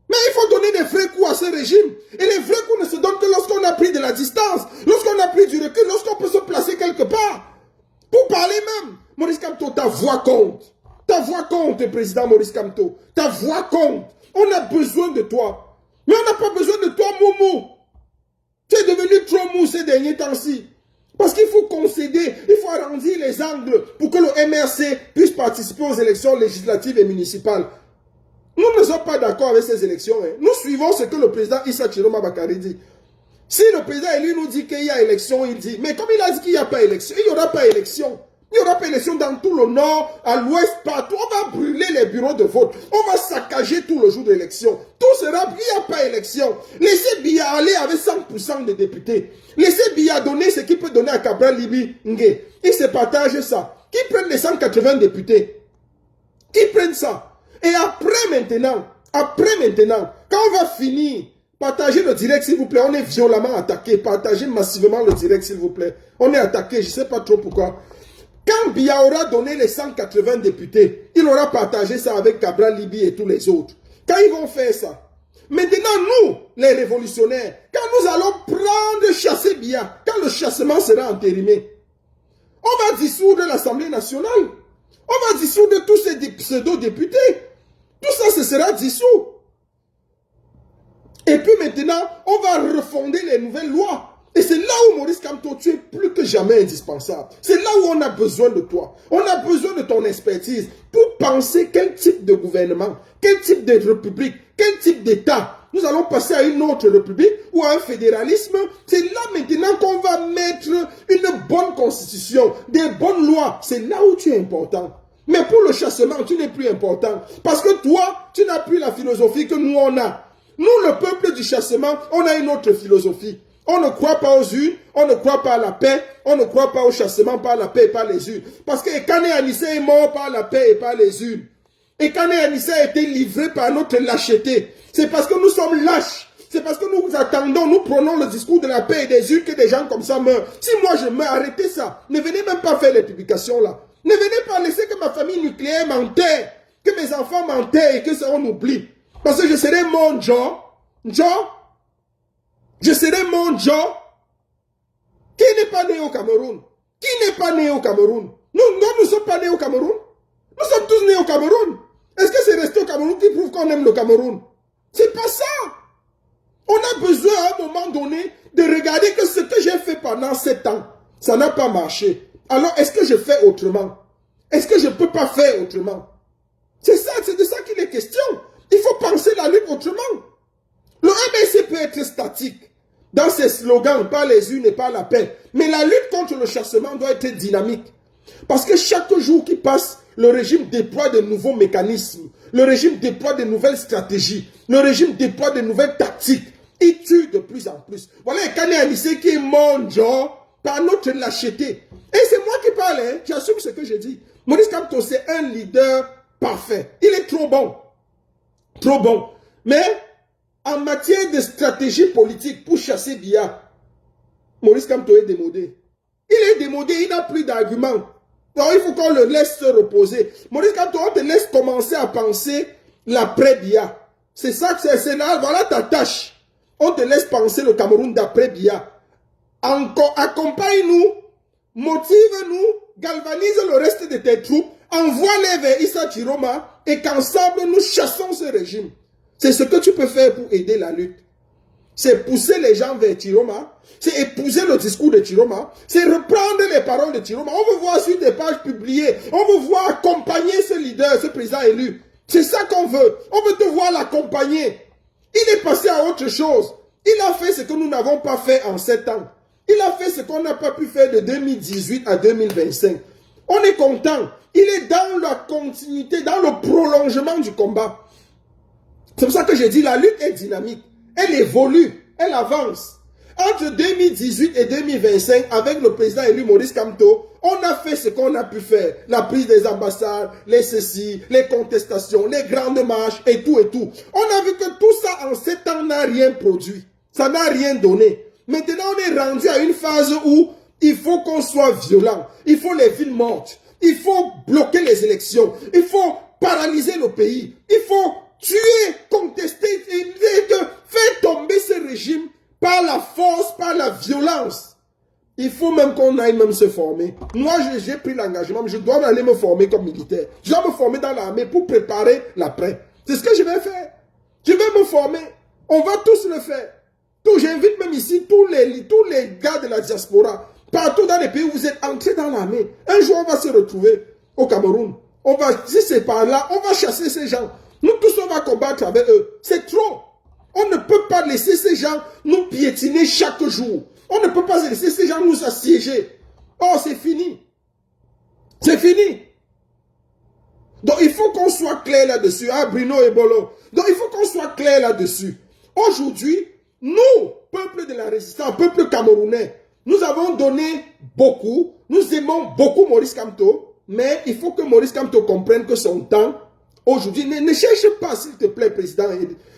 Mais il faut donner des vrais coups à ce régime. Et les vrais coups ne se donnent que lorsqu'on a pris de la distance, lorsqu'on a pris du recul, lorsqu'on peut se placer quelque part. Pour parler même. Maurice Kamto, ta voix compte. Ta voix compte, président Maurice Kamto. Ta voix compte. On a besoin de toi. Mais on n'a pas besoin de toi, Moumou. Tu es devenu trop mou ces derniers temps-ci. Parce qu'il faut concéder, il faut arrondir les angles pour que le MRC puisse participer aux élections législatives et municipales. Nous ne sommes pas d'accord avec ces élections. Hein. Nous suivons ce que le président Issa Chiroma Bakary dit. Si le président élu nous dit qu'il y a élection, il dit, mais comme il a dit qu'il n'y a pas élection, il n'y aura pas élection. Il n'y aura pas élection dans tout le nord, à l'ouest, partout. On va brûler les bureaux de vote. On va saccager tout le jour de l'élection. Tout sera, il n'y a pas élection. Laissez Biya aller avec 100% des députés. Laissez Biya donner ce qu'il peut donner à Cabral Libi Nge. Il se partage ça. Qui prennent les 180 députés? Qui prennent ça? Et après maintenant, Après maintenant, quand on va finir, partagez le direct s'il vous plaît. On est violemment attaqué. Partagez massivement le direct s'il vous plaît. On est attaqué, je ne sais pas trop pourquoi. Quand Biya aura donné les 180 députés, il aura partagé ça avec Cabral Libi et tous les autres. Quand ils vont faire ça, maintenant nous, les révolutionnaires, quand nous allons prendre chasser Biya, quand le chassement sera entérimé, on va dissoudre l'Assemblée nationale. On va dissoudre tous ces pseudo-députés. Tout ça, ce sera dissous. Et puis maintenant, on va refonder les nouvelles lois. Et c'est là où Maurice Kamto, tu es plus que jamais indispensable. C'est là où on a besoin de toi. On a besoin de ton expertise pour penser quel type de gouvernement, quel type de république, quel type d'État. Nous allons passer à une autre république ou à un fédéralisme. C'est là maintenant qu'on va mettre une bonne constitution, des bonnes lois. C'est là où tu es important. Mais pour le chassement, tu n'es plus important. Parce que toi, tu n'as plus la philosophie que nous, on a. Nous, le peuple du chassement, on a une autre philosophie. On ne croit pas aux urnes, on ne croit pas à la paix, on ne croit pas au chassement par la paix et par les urnes. Parce que Ekane Anissé est mort par la paix et par les urnes. Ekane Anissé a été livré par notre lâcheté. C'est parce que nous sommes lâches. C'est parce que nous attendons, nous prenons le discours de la paix et des urnes que des gens comme ça meurent. Si moi je meurs, arrêtez ça. Ne venez même pas faire les publications là. Ne venez pas laisser que ma famille nucléaire m'enterre, que mes enfants m'enterrent et que ça on oublie. Parce que je serai mon je serai mon qui n'est pas né au Cameroun. Qui n'est pas né au Cameroun? Nous ne sommes pas nés au Cameroun. Nous sommes tous nés au Cameroun. Est-ce que c'est rester au Cameroun qui prouve qu'on aime le Cameroun? C'est pas ça. On a besoin à un moment donné de regarder que ce que j'ai fait pendant 7 ans, ça n'a pas marché. Alors, est-ce que je fais autrement? Est-ce que je ne peux pas faire autrement? C'est ça, c'est de ça qu'il est question. Il faut penser la lutte autrement. Le MNC peut être statique dans ses slogans, par les unes et par la paix. Mais la lutte contre le chassement doit être dynamique. Parce que chaque jour qui passe, le régime déploie de nouveaux mécanismes. Le régime déploie de nouvelles stratégies. Le régime déploie de nouvelles tactiques. Il tue de plus en plus. Voilà Ekane Anissé qui est mort, par notre lâcheté. Et c'est moi qui parle, hein. J'assume ce que je dis. Maurice Kamto, c'est un leader parfait. Il est trop bon. Trop bon. Mais, en matière de stratégie politique pour chasser Biya, Maurice Kamto est démodé. Il est démodé, il n'a plus d'arguments. Donc, il faut qu'on le laisse se reposer. Maurice Kamto, on te laisse commencer à penser l'après-Biya. C'est ça que c'est là, voilà ta tâche. On te laisse penser le Cameroun d'après-Biya. Accompagne-nous, motive-nous, galvanise le reste de tes troupes, envoie-les vers Issa Chiroma et qu'ensemble nous chassons ce régime. C'est ce que tu peux faire pour aider la lutte. C'est pousser les gens vers Chiroma, c'est épouser le discours de Chiroma, c'est reprendre les paroles de Chiroma. On veut voir sur des pages publiées, on veut voir accompagner ce leader, ce président élu. C'est ça qu'on veut. On veut te voir l'accompagner. Il est passé à autre chose. Il a fait ce que nous n'avons pas fait en 7 ans. Il a fait ce qu'on n'a pas pu faire de 2018 à 2025. On est content. Il est dans la continuité, dans le prolongement du combat. C'est pour ça que j'ai dit la lutte est dynamique. Elle évolue, elle avance. Entre 2018 et 2025, avec le président élu Maurice Kamto, on a fait ce qu'on a pu faire. La prise des ambassades, les ceci, les contestations, les grandes marches et tout et tout. On a vu que tout ça en 7 ans n'a rien produit. Ça n'a rien donné. Maintenant, on est rendu à une phase où il faut qu'on soit violent. Il faut les villes mortes. Il faut bloquer les élections. Il faut paralyser le pays. Il faut tuer, contester, faire tomber ce régime par la force, par la violence. Il faut même qu'on aille même se former. Moi, j'ai pris l'engagement, mais je dois aller me former comme militaire. Je dois me former dans l'armée pour préparer l'après. C'est ce que je vais faire. Je vais me former. On va tous le faire. J'invite même ici tous les gars de la diaspora, partout dans les pays où vous êtes entrés dans l'armée. Un jour, on va se retrouver au Cameroun. Si c'est par là, on va chasser ces gens. Nous tous, on va combattre avec eux. C'est trop. On ne peut pas laisser ces gens nous piétiner chaque jour. On ne peut pas laisser ces gens nous assiéger. Oh, c'est fini. C'est fini. Donc, il faut qu'on soit clair là-dessus. Ah, Bruno et Bolo. Donc, il faut qu'on soit clair là-dessus. Aujourd'hui, nous, peuple de la résistance, peuple camerounais, nous avons donné beaucoup. Nous aimons beaucoup Maurice Kamto. Mais il faut que Maurice Kamto comprenne que son temps aujourd'hui. Ne cherche pas, s'il te plaît, président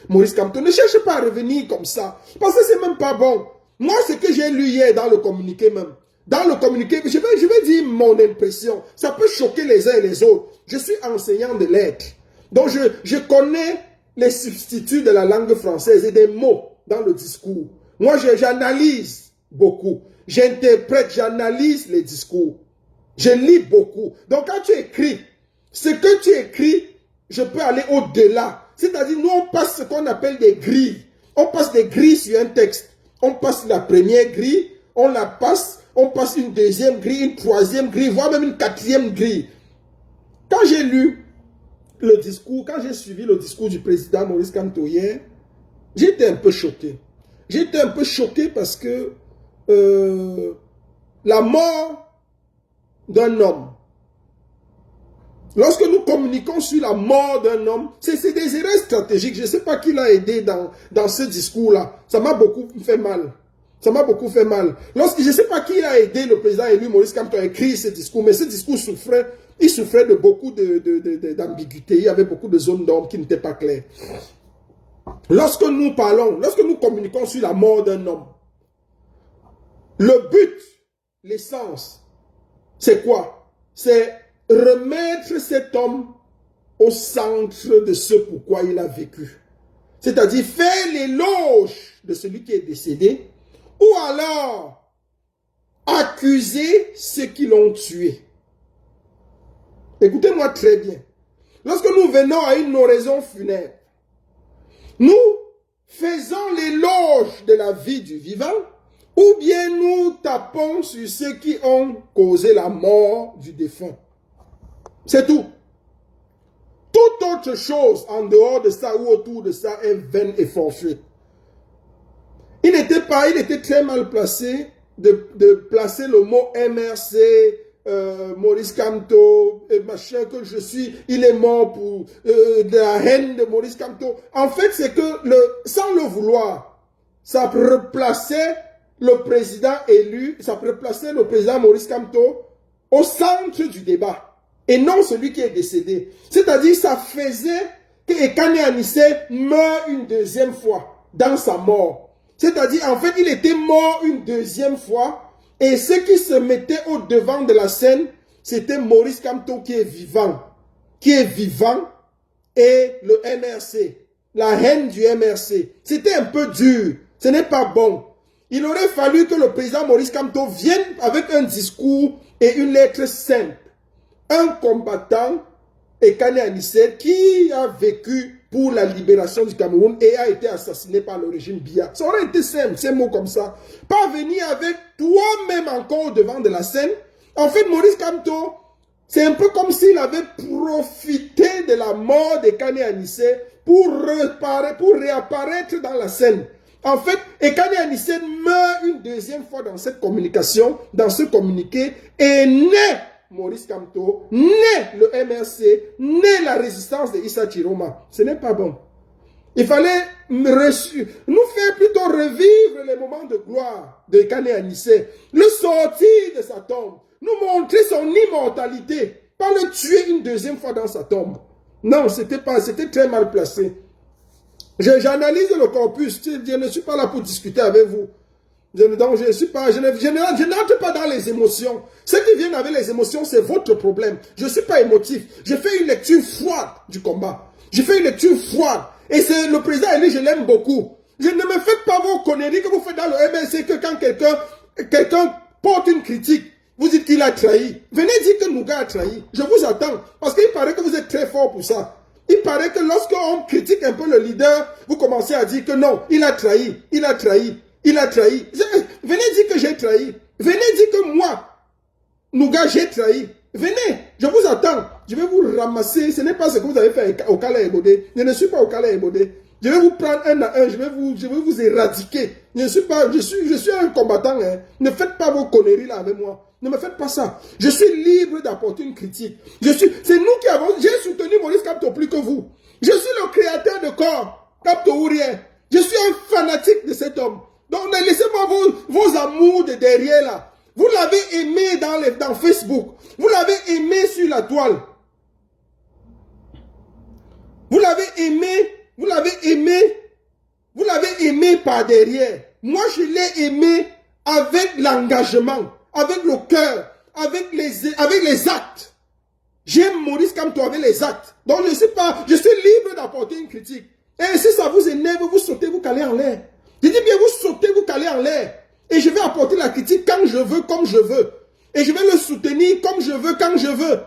Maurice Kamto, ne cherche pas à revenir comme ça. Parce que c'est même pas bon. Moi, ce que j'ai lu hier dans le communiqué même, dans le communiqué, je vais dire mon impression. Ça peut choquer les uns et les autres. Je suis enseignant de lettres. Donc, je connais les substituts de la langue française et des mots dans le discours. Moi, j'analyse beaucoup. J'interprète, j'analyse les discours. Je lis beaucoup. Donc, quand tu écris, ce que tu écris, je peux aller au-delà. C'est-à-dire, nous, on passe ce qu'on appelle des grilles. On passe des grilles sur un texte. On passe la première grille, on la passe, on passe une deuxième grille, une troisième grille, voire même une quatrième grille. Quand j'ai lu le discours, quand j'ai suivi le discours du président Maurice Kamto hier, j'étais un peu choqué. J'étais un peu choqué parce que la mort d'un homme, lorsque nous communiquons sur la mort d'un homme, c'est des erreurs stratégiques. Je ne sais pas qui l'a aidé dans ce discours-là. Ça m'a beaucoup fait mal. Ça m'a beaucoup fait mal. Je ne sais pas qui a aidé le président élu Maurice Kamto à écrire ce discours, mais ce discours souffrait de beaucoup d'ambiguïté. Il y avait beaucoup de zones d'ombre qui n'étaient pas claires. Lorsque nous parlons, lorsque nous communiquons sur la mort d'un homme, le but, l'essence, c'est quoi? C'est remettre cet homme au centre de ce pourquoi il a vécu. C'est-à-dire faire l'éloge de celui qui est décédé, ou alors accuser ceux qui l'ont tué. Écoutez-moi très bien. Lorsque nous venons à une oraison funèbre, nous faisons l'éloge de la vie du vivant, ou bien nous tapons sur ceux qui ont causé la mort du défunt. C'est tout. Toute autre chose en dehors de ça ou autour de ça est vaine et fortuite. Il était très mal placé de placer le mot MRC, Maurice Kamto, machin que je suis, il est mort pour de la haine de Maurice Kamto. En fait, c'est que sans le vouloir, ça replaçait le président élu, ça replaçait le président Maurice Kamto au centre du débat. Et non celui qui est décédé. C'est-à-dire, ça faisait que Ekane Anissé meurt une deuxième fois dans sa mort. C'est-à-dire, en fait, il était mort une deuxième fois. Et ce qui se mettait au devant de la scène, c'était Maurice Kamto qui est vivant. Qui est vivant. Et le MRC. La haine du MRC. C'était un peu dur. Ce n'est pas bon. Il aurait fallu que le président Maurice Kamto vienne avec un discours et une lettre simple. Un combattant, Ekane Anissé, qui a vécu pour la libération du Cameroun et a été assassiné par le régime Biya. Ça aurait été simple, ces mots comme ça. Pas venir avec toi-même encore au devant de la scène. En fait, Maurice Kamto, c'est un peu comme s'il avait profité de la mort d'Ekane Anissé pour réapparaître dans la scène. En fait, Ekane Anissé meurt une deuxième fois dans cette communication, dans ce communiqué, et naît Maurice Kamto, naît le MRC, naît la résistance de Issa Chiroma. Ce n'est pas bon. Il fallait nous faire plutôt revivre les moments de gloire de Ekane Anissé, le sortir de sa tombe, nous montrer son immortalité, pas le tuer une deuxième fois dans sa tombe. Non, c'était très mal placé. J'analyse le corpus, je ne suis pas là pour discuter avec vous. Je n'entre pas dans les émotions. Ceux qui viennent avec les émotions, c'est votre problème. Je ne suis pas émotif. J'ai fait une lecture froide du combat. J'ai fait une lecture froide. Et c'est le président élu, je l'aime beaucoup. Je ne me faites pas vos conneries que vous faites dans le MNC, que quand quelqu'un porte une critique, vous dites qu'il a trahi. Venez dire que Nouga a trahi. Je vous attends. Parce qu'il paraît que vous êtes très fort pour ça. Il paraît que lorsqu'on critique un peu le leader, vous commencez à dire que non, il a trahi, il a trahi. Il a trahi. Venez dire que j'ai trahi. Venez dire que moi, Nouga, j'ai trahi. Venez, je vous attends. Je vais vous ramasser. Ce n'est pas ce que vous avez fait au Kala Ebodé. Je ne suis pas au Kala Ebodé. Je vais vous prendre un à un. Je vais vous éradiquer. Je suis un combattant. Hein. Ne faites pas vos conneries là avec moi. Ne me faites pas ça. Je suis libre d'apporter une critique. C'est nous qui avons. J'ai soutenu Maurice Kamto plus que vous. Je suis le créateur de corps. Kamto ou rien. Je suis un fanatique de cet homme. Donc, laissez-moi vos amours de derrière là. Vous l'avez aimé dans Facebook. Vous l'avez aimé sur la toile. Vous l'avez aimé, vous l'avez aimé, vous l'avez aimé par derrière. Moi, je l'ai aimé avec l'engagement, avec le cœur, avec les actes. J'aime Maurice Kamto avec les actes. Donc, je ne sais pas, je suis libre d'apporter une critique. Et si ça vous énerve, vous sautez, vous calez en l'air. Je dis bien, vous sautez, vous calez en l'air. Et je vais apporter la critique quand je veux, comme je veux. Et je vais le soutenir comme je veux, quand je veux.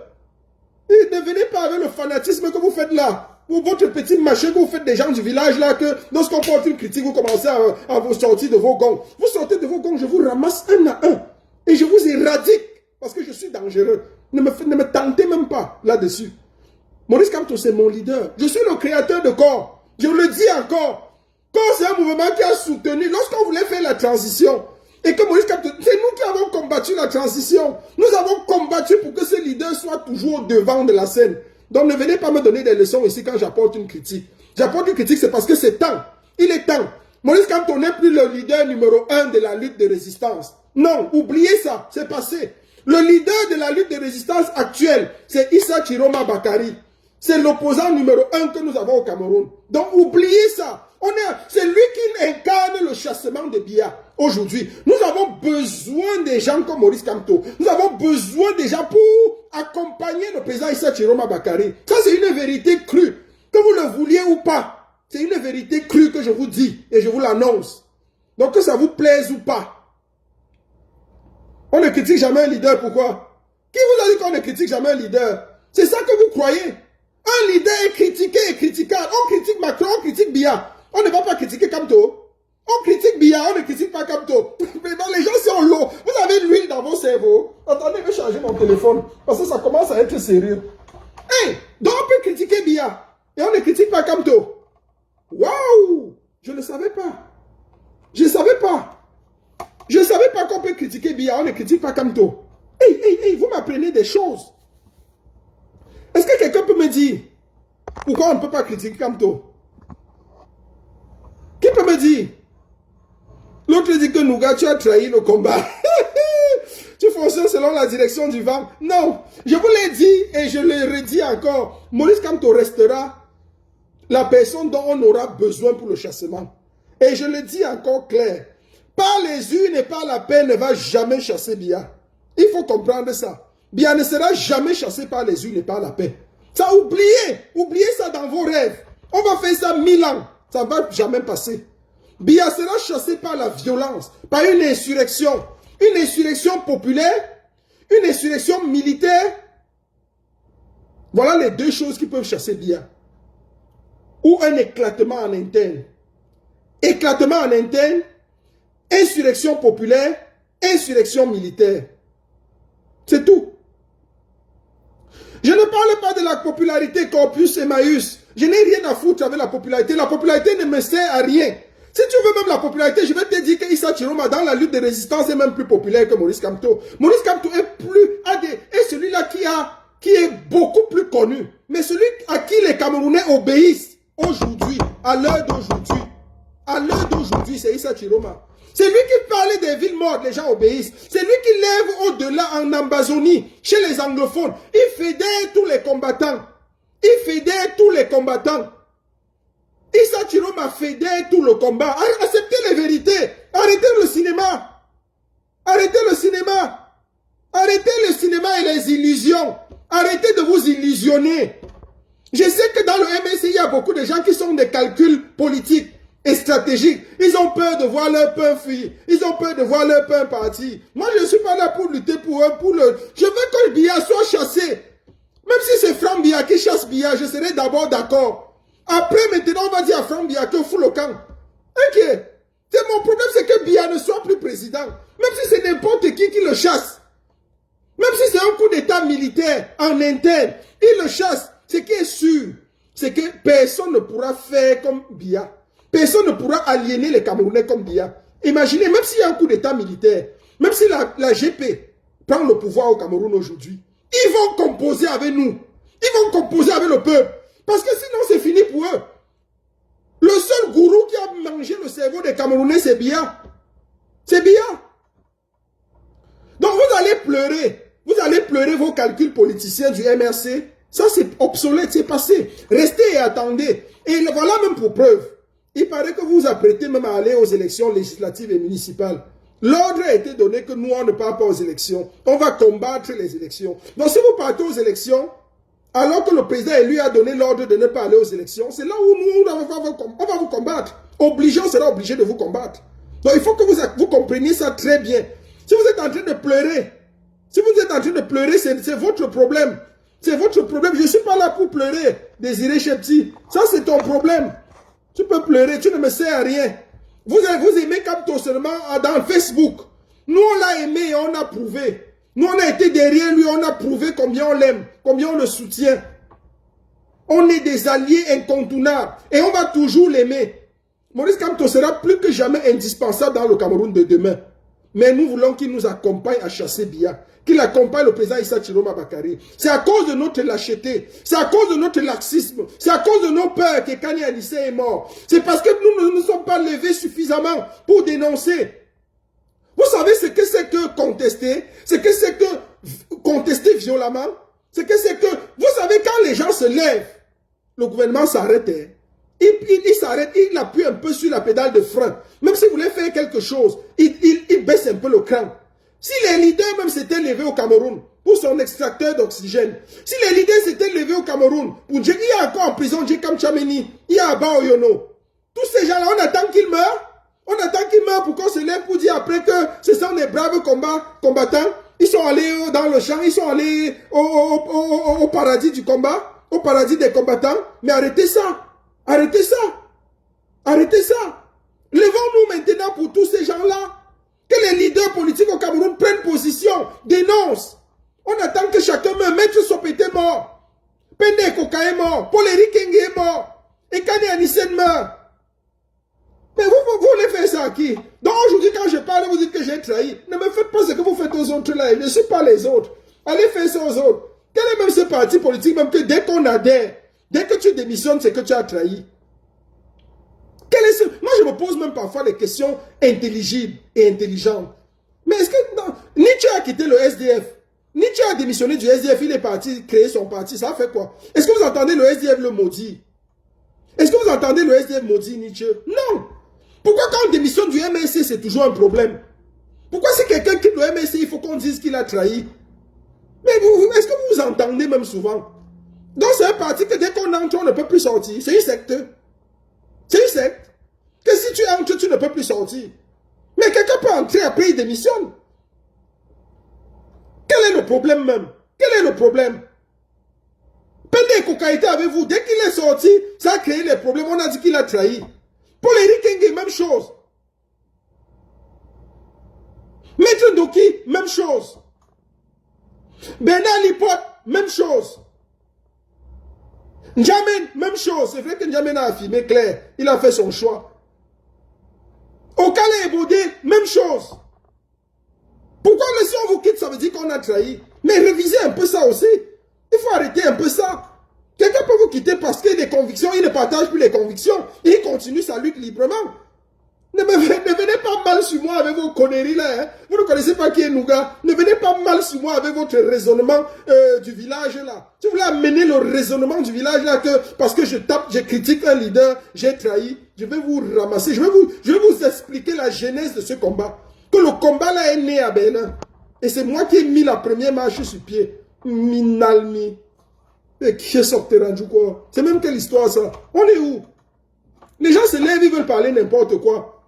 Et ne venez pas avec le fanatisme que vous faites là. Ou votre petit machin que vous faites des gens du village là, que lorsqu'on porte une critique, vous commencez à vous sortir de vos gonds. Vous sortez de vos gonds, je vous ramasse un à un. Et je vous éradique. Parce que je suis dangereux. Ne me tentez même pas là-dessus. Maurice Kamto, c'est mon leader. Je suis le créateur de corps. Je le dis encore. Corps, c'est un mouvement qui a soutenu. Lorsqu'on voulait faire la transition, et que Maurice Kamto, c'est nous qui avons combattu la transition. Nous avons combattu pour que ce leader soit toujours au devant de la scène. Donc ne venez pas me donner des leçons ici quand j'apporte une critique. J'apporte une critique, c'est parce que c'est temps. Il est temps. Maurice Kamto n'est plus le leader numéro 1 de la lutte de résistance. Non, oubliez ça, c'est passé. Le leader de la lutte de résistance actuelle, c'est Issa Chiroma Bakari. C'est l'opposant numéro 1 que nous avons au Cameroun. Donc oubliez ça. C'est lui qui incarne le chassement de Biya aujourd'hui. Nous avons besoin des gens comme Maurice Kamto. Nous avons besoin des gens pour accompagner le président Issa Chiroma Bakari. Ça, c'est une vérité crue. Que vous le vouliez ou pas, c'est une vérité crue que je vous dis et je vous l'annonce. Donc que ça vous plaise ou pas. On ne critique jamais un leader, pourquoi? Qui vous a dit qu'on ne critique jamais un leader? C'est ça que vous croyez? Un leader est critiqué et critiquable. On critique Macron, on critique Biya. On ne va pas critiquer Kamto. On critique Biya, on ne critique pas Kamto. Mais les gens sont lourds. Vous avez l'huile dans vos cerveaux. Attendez, je vais charger mon téléphone. Parce que ça commence à être sérieux. Hey, donc on peut critiquer Biya. Et on ne critique pas Kamto. Waouh! Je ne savais pas. Je ne savais pas. Je ne savais pas qu'on peut critiquer Biya, on ne critique pas Kamto. Hey, vous m'apprenez des choses. Est-ce que quelqu'un peut me dire pourquoi on ne peut pas critiquer Kamto? Qui peut me dire? L'autre dit que Nougat, tu as trahi le combat. Tu fonctionnes selon la direction du vent. Non, je vous l'ai dit et je le redis encore. Maurice Kamto restera la personne dont on aura besoin pour le chassement. Et je le dis encore clair. Par les urnes et par la paix ne va jamais chasser Biya. Il faut comprendre ça. Biya ne sera jamais chassé par les urnes et par la paix. Ça, oubliez ça dans vos rêves. On va faire ça 1000 ans. Ça ne va jamais passer. Biya sera chassé par la violence, par une insurrection populaire, une insurrection militaire. Voilà les deux choses qui peuvent chasser Biya. Ou un éclatement en interne. Éclatement en interne, insurrection populaire, insurrection militaire. C'est tout. Je ne parle pas de la popularité Corpus Emmaüs. Je n'ai rien à foutre avec la popularité. La popularité ne me sert à rien. Si tu veux même la popularité, je vais te dire que Issa Chiroma dans la lutte de résistance est même plus populaire que Maurice Kamto. Maurice Kamto est celui-là qui est beaucoup plus connu. Mais celui à qui les Camerounais obéissent aujourd'hui, à l'heure d'aujourd'hui. À l'heure d'aujourd'hui, c'est Issa Chiroma. C'est lui qui parlait des villes mortes, les gens obéissent. C'est lui qui lève au-delà en Ambazonie, chez les anglophones. Il fédère tous les combattants. Il fédère tous les combattants. Issa Chiroma fédère tout le combat. Acceptez les vérités. Arrêtez le cinéma. Arrêtez le cinéma. Arrêtez le cinéma et les illusions. Arrêtez de vous illusionner. Je sais que dans le MSI, il y a beaucoup de gens qui sont des calculs politiques et stratégiques. Ils ont peur de voir leur pain fuir. Ils ont peur de voir leur pain partir. Moi, je ne suis pas là pour lutter pour eux. Je veux que Biya soit chassé. Même si c'est Franck Biya qui chasse Biya, je serai d'abord d'accord. Après, maintenant, on va dire à Franck Biya qu'il fout le camp. Ok. Mon problème, c'est que Biya ne soit plus président. Même si c'est n'importe qui le chasse. Même si c'est un coup d'état militaire en interne, il le chasse. Ce qui est sûr, c'est que personne ne pourra faire comme Biya. Personne ne pourra aliéner les Camerounais comme Biya. Imaginez, même s'il y a un coup d'état militaire, même si la GP prend le pouvoir au Cameroun aujourd'hui, ils vont composer avec nous. Ils vont composer avec le peuple. Parce que sinon, c'est fini pour eux. Le seul gourou qui a mangé le cerveau des Camerounais, c'est Biya. C'est Biya. Donc, vous allez pleurer. Vous allez pleurer vos calculs politiciens du MRC Ça, c'est obsolète, c'est passé. Restez et attendez. Et voilà même pour preuve. Il paraît que vous vous apprêtez même à aller aux élections législatives et municipales. L'ordre a été donné que nous, on ne part pas aux élections. On va combattre les élections. Donc, si vous partez aux élections, alors que le président élu a donné l'ordre de ne pas aller aux élections, c'est là où nous, on va vous combattre. Obligeant sera obligé de vous combattre. Donc, il faut que vous compreniez ça très bien. Si vous êtes en train de pleurer, c'est votre problème. C'est votre problème. Je ne suis pas là pour pleurer, Désiré Chepti. Ça, c'est ton problème. Tu peux pleurer, tu ne me sers à rien. Vous aimez Kamto seulement dans Facebook. Nous, on l'a aimé et on a prouvé. Nous, on a été derrière lui, on a prouvé combien on l'aime, combien on le soutient. On est des alliés incontournables et on va toujours l'aimer. Maurice Kamto sera plus que jamais indispensable dans le Cameroun de demain. Mais nous voulons qu'il nous accompagne à chasser Biya, qu'il accompagne le président Issa Chiroma Bakary. C'est à cause de notre lâcheté, c'est à cause de notre laxisme, c'est à cause de nos peurs que Kani Anissé est mort. C'est parce que nous ne nous sommes pas levés suffisamment pour dénoncer. Vous savez ce que c'est que contester? Ce que c'est que contester violemment? Ce que c'est que... Vous savez, quand les gens se lèvent, le gouvernement s'arrête. Il s'arrête, il appuie un peu sur la pédale de frein. Même s'il voulait faire quelque chose, il baisse un peu le cran. Si les leaders même s'étaient levés au Cameroun pour son extracteur d'oxygène, si les leaders s'étaient levés au Cameroun, il y a encore en prison Djekam Tchameni, il y a Abba Oyono. Tous ces gens-là, on attend qu'ils meurent. On attend qu'ils meurent pour qu'on se lève pour dire après que ce sont des braves combattants. Ils sont allés dans le champ, ils sont allés au paradis du combat, au paradis des combattants. Mais arrêtez ça. Arrêtez ça. Arrêtez ça. Levons-nous maintenant pour tous ces gens-là. Que les leaders politiques au Cameroun prennent position, dénoncent. On attend que chacun meure. Maître Sopete est mort. Pende Koka est mort. Paul-Éric Kenge est mort. Et Kani Anissen meurt. Mais vous voulez faire ça à qui? Donc aujourd'hui, quand je parle, vous dites que j'ai trahi. Ne me faites pas ce que vous faites aux autres là. Je ne suis pas les autres. Allez faire ça aux autres. Quel est même ce parti politique, même que dès qu'on adhère, dès que tu démissionnes, c'est que tu as trahi. Quel est ce... Moi, je me pose même parfois des questions intelligibles et intelligentes. Mais est-ce que... Non, Nietzsche a quitté le SDF. Nietzsche a démissionné du SDF, il est parti créer son parti. Ça a fait quoi? Est-ce que vous entendez le SDF le maudit? Est-ce que vous entendez le SDF maudit Nietzsche? Non. Pourquoi quand on démissionne du MSC, c'est toujours un problème? Pourquoi si quelqu'un quitte le MSC, il faut qu'on dise qu'il a trahi? Mais est-ce que vous vous entendez même souvent? Donc c'est un parti que dès qu'on entre, on ne peut plus sortir. C'est une secte. C'est une secte. Que si tu entres, tu ne peux plus sortir. Mais quelqu'un peut entrer, après il démissionne. Quel est le problème même? Quel est le problème? Pende Koka était avec vous. Dès qu'il est sorti, ça a créé les problèmes. On a dit qu'il a trahi. Paul-Éric Kenge, même chose. Maître Doki, même chose. Bernard Lipote, même chose. N'Djamène, même chose. C'est vrai que N'Djamène a affirmé clair. Il a fait son choix. Okale et Bodé, même chose. Pourquoi si on vous quitte, ça veut dire qu'on a trahi? Mais révisez un peu ça aussi. Il faut arrêter un peu ça. Quelqu'un peut vous quitter parce qu'il a des convictions, il ne partage plus les convictions. Et il continue sa lutte librement. Ne venez pas mal sur moi avec vos conneries là. Hein. Vous ne connaissez pas qui est Nouga. Ne venez pas mal sur moi avec votre raisonnement du village là. Si vous voulez amener le raisonnement du village là, que parce que je critique un leader, j'ai trahi, je vais vous ramasser. Je vais vous expliquer la genèse de ce combat. Que le combat là est né à Bénin. Et c'est moi qui ai mis la première marche sur pied. Minalmi. Et qui est sorti rendu quoi? C'est même quelle histoire ça? On est où? Les gens se lèvent, ils veulent parler n'importe quoi.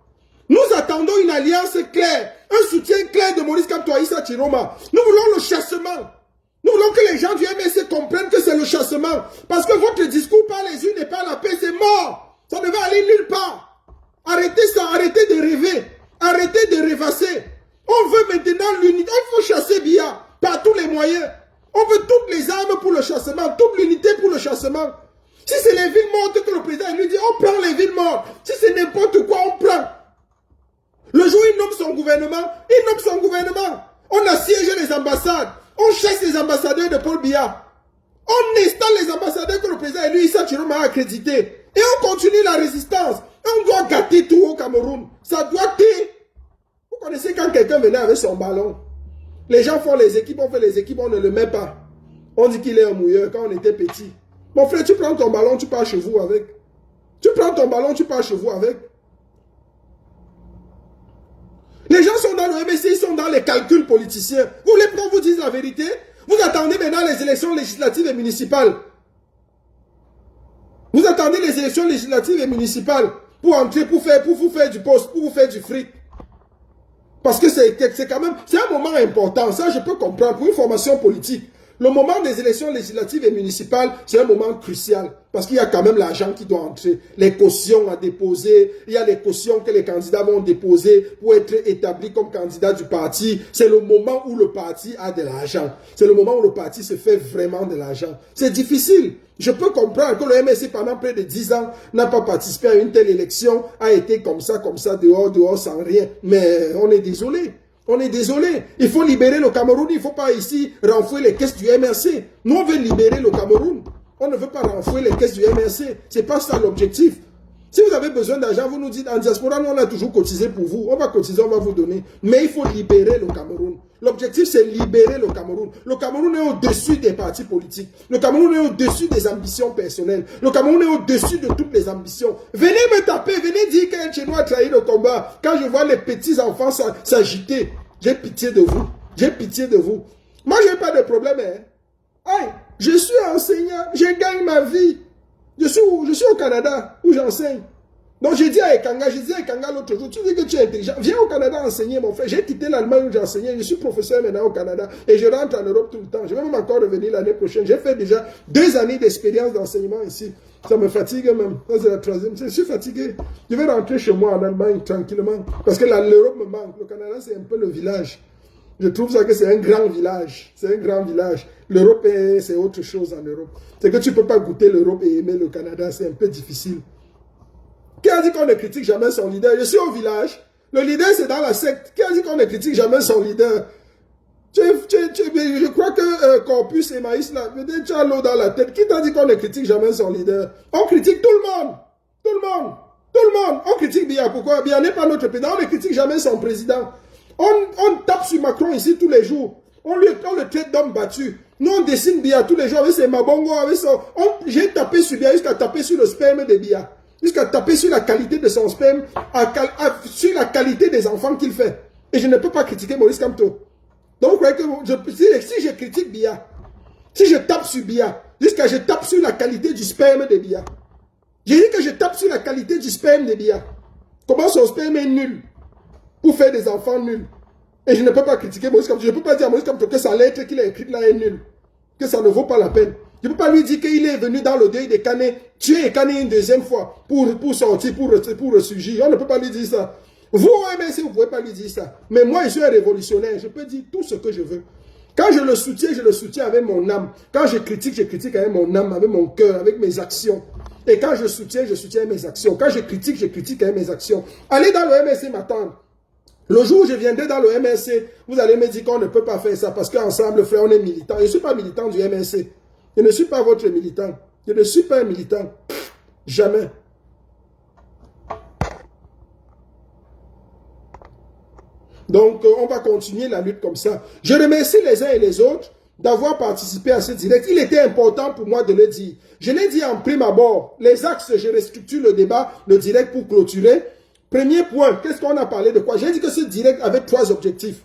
Nous attendons une alliance claire, un soutien clair de Maurice Kamto à Issa Chiroma. Nous voulons le chassement. Nous voulons que les gens du MSC comprennent que c'est le chassement. Parce que votre discours par les unes et par la paix, c'est mort. Ça ne va aller nulle part. Arrêtez ça, arrêtez de rêver. Arrêtez de rêvasser. On veut maintenant l'unité. Il faut chasser Biya par tous les moyens. On veut toutes les armes pour le chassement, toute l'unité pour le chassement. Si c'est les villes mortes que le président lui dit, on prend les villes mortes. Si c'est n'importe quoi, on prend. Le jour où il nomme son gouvernement, il nomme son gouvernement. On assiège les ambassades. On chasse les ambassadeurs de Paul Biya. On installe les ambassadeurs que le président lui, Issa Chiroma a accrédités. Et on continue la résistance. Et on doit gâter tout au Cameroun. Ça doit être... Vous connaissez quand quelqu'un venait avec son ballon. Les gens font les équipes, on fait les équipes, on ne le met pas. On dit qu'il est un mouilleur quand on était petit. Mon frère, tu prends ton ballon, tu pars chez vous avec. Tu prends ton ballon, tu pars chez vous avec. Les gens sont dans le MSC, ils sont dans les calculs politiciens. Vous voulez qu'on vous dise la vérité? Vous attendez maintenant les élections législatives et municipales. Vous attendez les élections législatives et municipales pour entrer, pour vous faire du poste, pour vous faire du fric. Parce que c'est quand même, c'est un moment important. Ça, je peux comprendre pour une formation politique. Le moment des élections législatives et municipales, c'est un moment crucial. Parce qu'il y a quand même l'argent qui doit entrer. Les cautions à déposer. Il y a les cautions que les candidats vont déposer pour être établis comme candidats du parti. C'est le moment où le parti a de l'argent. C'est le moment où le parti se fait vraiment de l'argent. C'est difficile. Je peux comprendre que le MSC pendant près de 10 ans n'a pas participé à une telle élection, a été comme ça, dehors, sans rien. Mais on est désolé. On est désolé. Il faut libérer le Cameroun. Il ne faut pas ici renflouer les caisses du MRC. Nous, on veut libérer le Cameroun. On ne veut pas renflouer les caisses du MRC. Ce n'est pas ça l'objectif. Si vous avez besoin d'argent, vous nous dites en diaspora, nous, on a toujours cotisé pour vous. On va cotiser, on va vous donner. Mais il faut libérer le Cameroun. L'objectif, c'est libérer le Cameroun. Le Cameroun est au-dessus des partis politiques. Le Cameroun est au-dessus des ambitions personnelles. Le Cameroun est au-dessus de toutes les ambitions. Venez me taper, venez dire qu'un Tchénois a trahi le combat. Quand je vois les petits-enfants s'agiter, j'ai pitié de vous. J'ai pitié de vous. Moi, je n'ai pas de problème. Hein. Je suis enseignant, je gagne ma vie. Je suis au Canada où j'enseigne. Donc je dis à Ekanga l'autre jour, tu dis que tu es intelligent, viens au Canada enseigner mon frère. J'ai quitté l'Allemagne où j'enseignais, je suis professeur maintenant au Canada et je rentre en Europe tout le temps. Je vais même encore revenir l'année prochaine. J'ai fait déjà 2 années d'expérience d'enseignement ici. Ça me fatigue même. Ça c'est la 3e. Je suis fatigué. Je vais rentrer chez moi en Allemagne tranquillement parce que l'Europe me manque. Le Canada c'est un peu le village. Je trouve ça que c'est un grand village. C'est un grand village. L'Europe, c'est autre chose en Europe. C'est que tu ne peux pas goûter l'Europe et aimer le Canada. C'est un peu difficile. Qui a dit qu'on ne critique jamais son leader? Je suis au village. Le leader, c'est dans la secte. Qui a dit qu'on ne critique jamais son leader? Je crois que Corpus et Maïs, là, peut-être tu as l'eau dans la tête. Qui t'a dit qu'on ne critique jamais son leader? On critique tout le monde. Tout le monde. Tout le monde. On critique Biya. Pourquoi? Biya n'est pas notre président. On ne critique jamais son président. On tape sur Macron ici tous les jours. On le traite d'homme battu. Nous, on dessine Biya tous les jours avec ses mabongos. J'ai tapé sur Biya jusqu'à taper sur le sperme de Biya. Jusqu'à taper sur la qualité de son sperme, sur la qualité des enfants qu'il fait. Et je ne peux pas critiquer Maurice Kamto. Donc, vous croyez que si je critique Biya, si je tape sur Biya, jusqu'à je tape sur la qualité du sperme de Biya. J'ai dit que je tape sur la qualité du sperme de Biya. Comment son sperme est nul pour faire des enfants nuls. Et je ne peux pas critiquer Maurice Kamto. Je ne peux pas dire à Maurice Kamto que sa lettre qu'il a écrite là est nulle. Que ça ne vaut pas la peine. Je ne peux pas lui dire qu'il est venu dans le deuil des Kanés, tuer Kané une 2e fois pour sortir, pour ressurgir. On ne peut pas lui dire ça. Vous, OMS, vous ne pouvez pas lui dire ça. Mais moi, je suis un révolutionnaire. Je peux dire tout ce que je veux. Quand je le soutiens avec mon âme. Quand je critique avec mon âme, avec mon cœur, avec mes actions. Et quand je soutiens avec mes actions. Quand je critique avec mes actions. Allez dans le MSC m'attendre. Le jour où je viendrai dans le MSC, vous allez me dire qu'on ne peut pas faire ça parce qu'ensemble, frère, on est militant. Je ne suis pas militant du MSC. Je ne suis pas votre militant. Je ne suis pas un militant. Jamais. Donc, on va continuer la lutte comme ça. Je remercie les uns et les autres d'avoir participé à ce direct. Il était important pour moi de le dire. Je l'ai dit en prime abord. Les axes, je restructure le débat, le direct pour clôturer. Premier point, qu'est-ce qu'on a parlé de quoi? J'ai dit que ce direct avait 3 objectifs.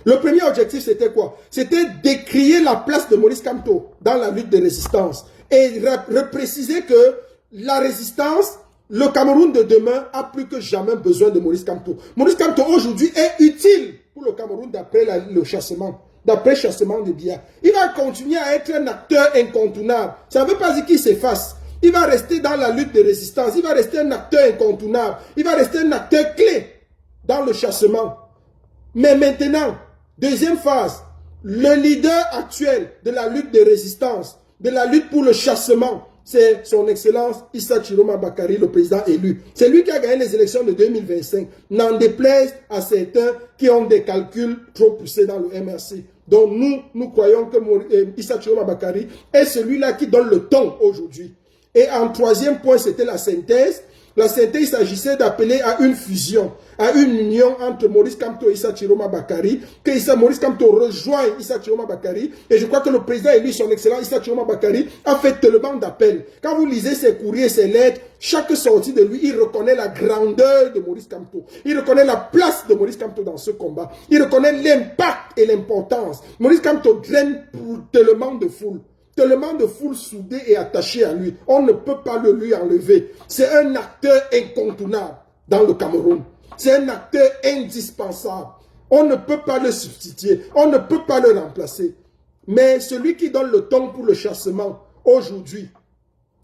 Le premier objectif, c'était quoi? C'était d'écrire la place de Maurice Kamto dans la lutte de résistance. Et repréciser que la résistance, le Cameroun de demain a plus que jamais besoin de Maurice Kamto. Maurice Kamto aujourd'hui est utile pour le Cameroun d'après le chassement. D'après le chassement de Biya. Il va continuer à être un acteur incontournable. Ça ne veut pas dire qu'il s'efface. Il va rester dans la lutte de résistance. Il va rester un acteur incontournable. Il va rester un acteur clé dans le chassement. Mais maintenant, deuxième phase, le leader actuel de la lutte de résistance, de la lutte pour le chassement, c'est son excellence Issa Chiroma Bakary, le président élu. C'est lui qui a gagné les élections de 2025. N'en déplaise à certains qui ont des calculs trop poussés dans le MRC. Donc nous croyons que Issa Chiroma Bakary est celui-là qui donne le ton aujourd'hui. Et en 3e point, c'était la synthèse. La sainteté, il s'agissait d'appeler à une fusion, à une union entre Maurice Kamto et Issa Chiroma Bakari, que Maurice Kamto rejoigne Issa Chiroma Bakari. Et je crois que le président élu, son excellent Issa Chiroma Bakari, a fait tellement d'appels. Quand vous lisez ses courriers, ses lettres, chaque sortie de lui, il reconnaît la grandeur de Maurice Kamto. Il reconnaît la place de Maurice Kamto dans ce combat. Il reconnaît l'impact et l'importance. Maurice Kamto draine pour tellement de foule. Tellement de foule soudée et attachée à lui. On ne peut pas le lui enlever. C'est un acteur incontournable dans le Cameroun. C'est un acteur indispensable. On ne peut pas le substituer. On ne peut pas le remplacer. Mais celui qui donne le ton pour le chassement aujourd'hui,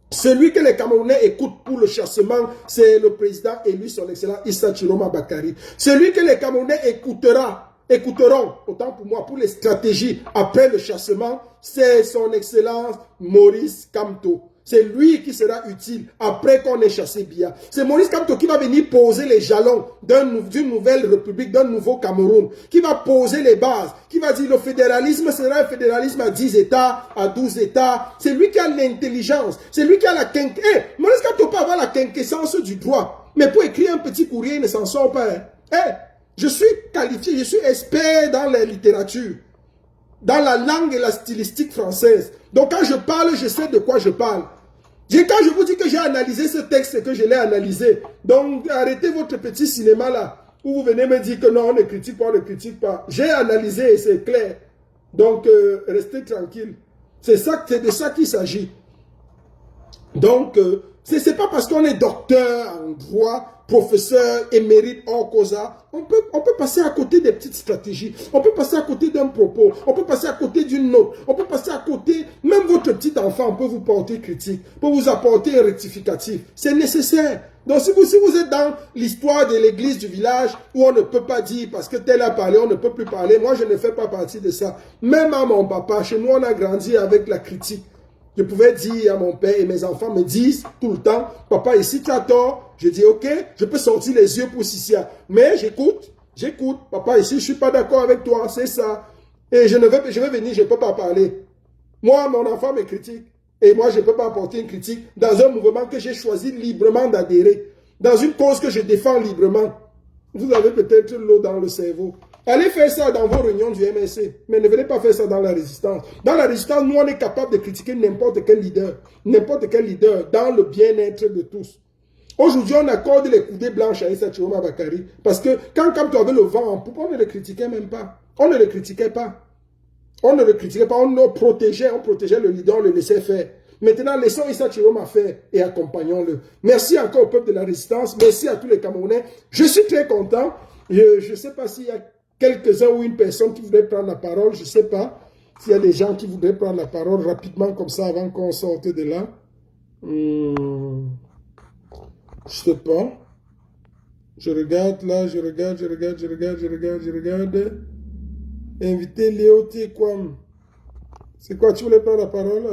celui que les Camerounais écoutent pour le chassement, c'est le président élu, son excellent Issa Chiroma Bakari. Celui que les Camerounais écouteront, autant pour moi, pour les stratégies après le chassement, c'est son excellence Maurice Kamto. C'est lui qui sera utile après qu'on ait chassé Biya. C'est Maurice Kamto qui va venir poser les jalons d'une nouvelle république, d'un nouveau Cameroun, qui va poser les bases, qui va dire le fédéralisme sera un fédéralisme à 10 États, à 12 États. C'est lui qui a l'intelligence, c'est lui qui a la quinquessence. Maurice Kamto peut avoir la quinquessence du droit, mais pour écrire un petit courrier, il ne s'en sort pas. Je suis qualifié, je suis expert dans la littérature, dans la langue et la stylistique française. Donc quand je parle, je sais de quoi je parle. Quand je vous dis que j'ai analysé ce texte et que je l'ai analysé, donc arrêtez votre petit cinéma là, où vous venez me dire que non, on ne critique pas, on ne critique pas. J'ai analysé et c'est clair. Donc restez tranquille. C'est de ça qu'il s'agit. Donc, ce n'est pas parce qu'on est docteur en droit, professeur, émérite, hors causa, on peut passer à côté des petites stratégies, on peut passer à côté d'un propos, on peut passer à côté d'une note, on peut passer à côté, même votre petit enfant peut vous porter critique, peut vous apporter un rectificatif, c'est nécessaire. Donc si vous êtes dans l'histoire de l'église du village où on ne peut pas dire parce que tel a parlé, on ne peut plus parler, moi je ne fais pas partie de ça. Même à mon papa, chez nous on a grandi avec la critique. Je pouvais dire à mon père et mes enfants me disent tout le temps, papa, ici tu as tort. Je dis, ok, je peux sortir les yeux pour Sissia. Mais j'écoute. Papa, ici, je ne suis pas d'accord avec toi, c'est ça. Et je vais venir, je ne peux pas parler. Moi, mon enfant me critique. Et moi, je ne peux pas apporter une critique dans un mouvement que j'ai choisi librement d'adhérer. Dans une cause que je défends librement. Vous avez peut-être l'eau dans le cerveau. Allez faire ça dans vos réunions du MSC, mais ne venez pas faire ça dans la résistance. Dans la résistance, nous, on est capable de critiquer n'importe quel leader, dans le bien-être de tous. Aujourd'hui, on accorde les coudées blanches à Issa Chiroma Bakari, parce que quand tu avais le vent en poupe, on ne le critiquait même pas. On ne le critiquait pas. On le protégeait, le leader, on le laissait faire. Maintenant, laissons Issa Chiroma faire et accompagnons-le. Merci encore au peuple de la résistance, merci à tous les Camerounais. Je suis très content. Je ne sais pas s'il y a quelques-uns ou une personne qui voudrait prendre la parole, je ne sais pas s'il y a des gens qui voudraient prendre la parole rapidement comme ça avant qu'on sorte de là. Je ne sais pas. Je regarde là, je regarde. Invité Léo Tekwam. C'est quoi, tu voulais prendre la parole?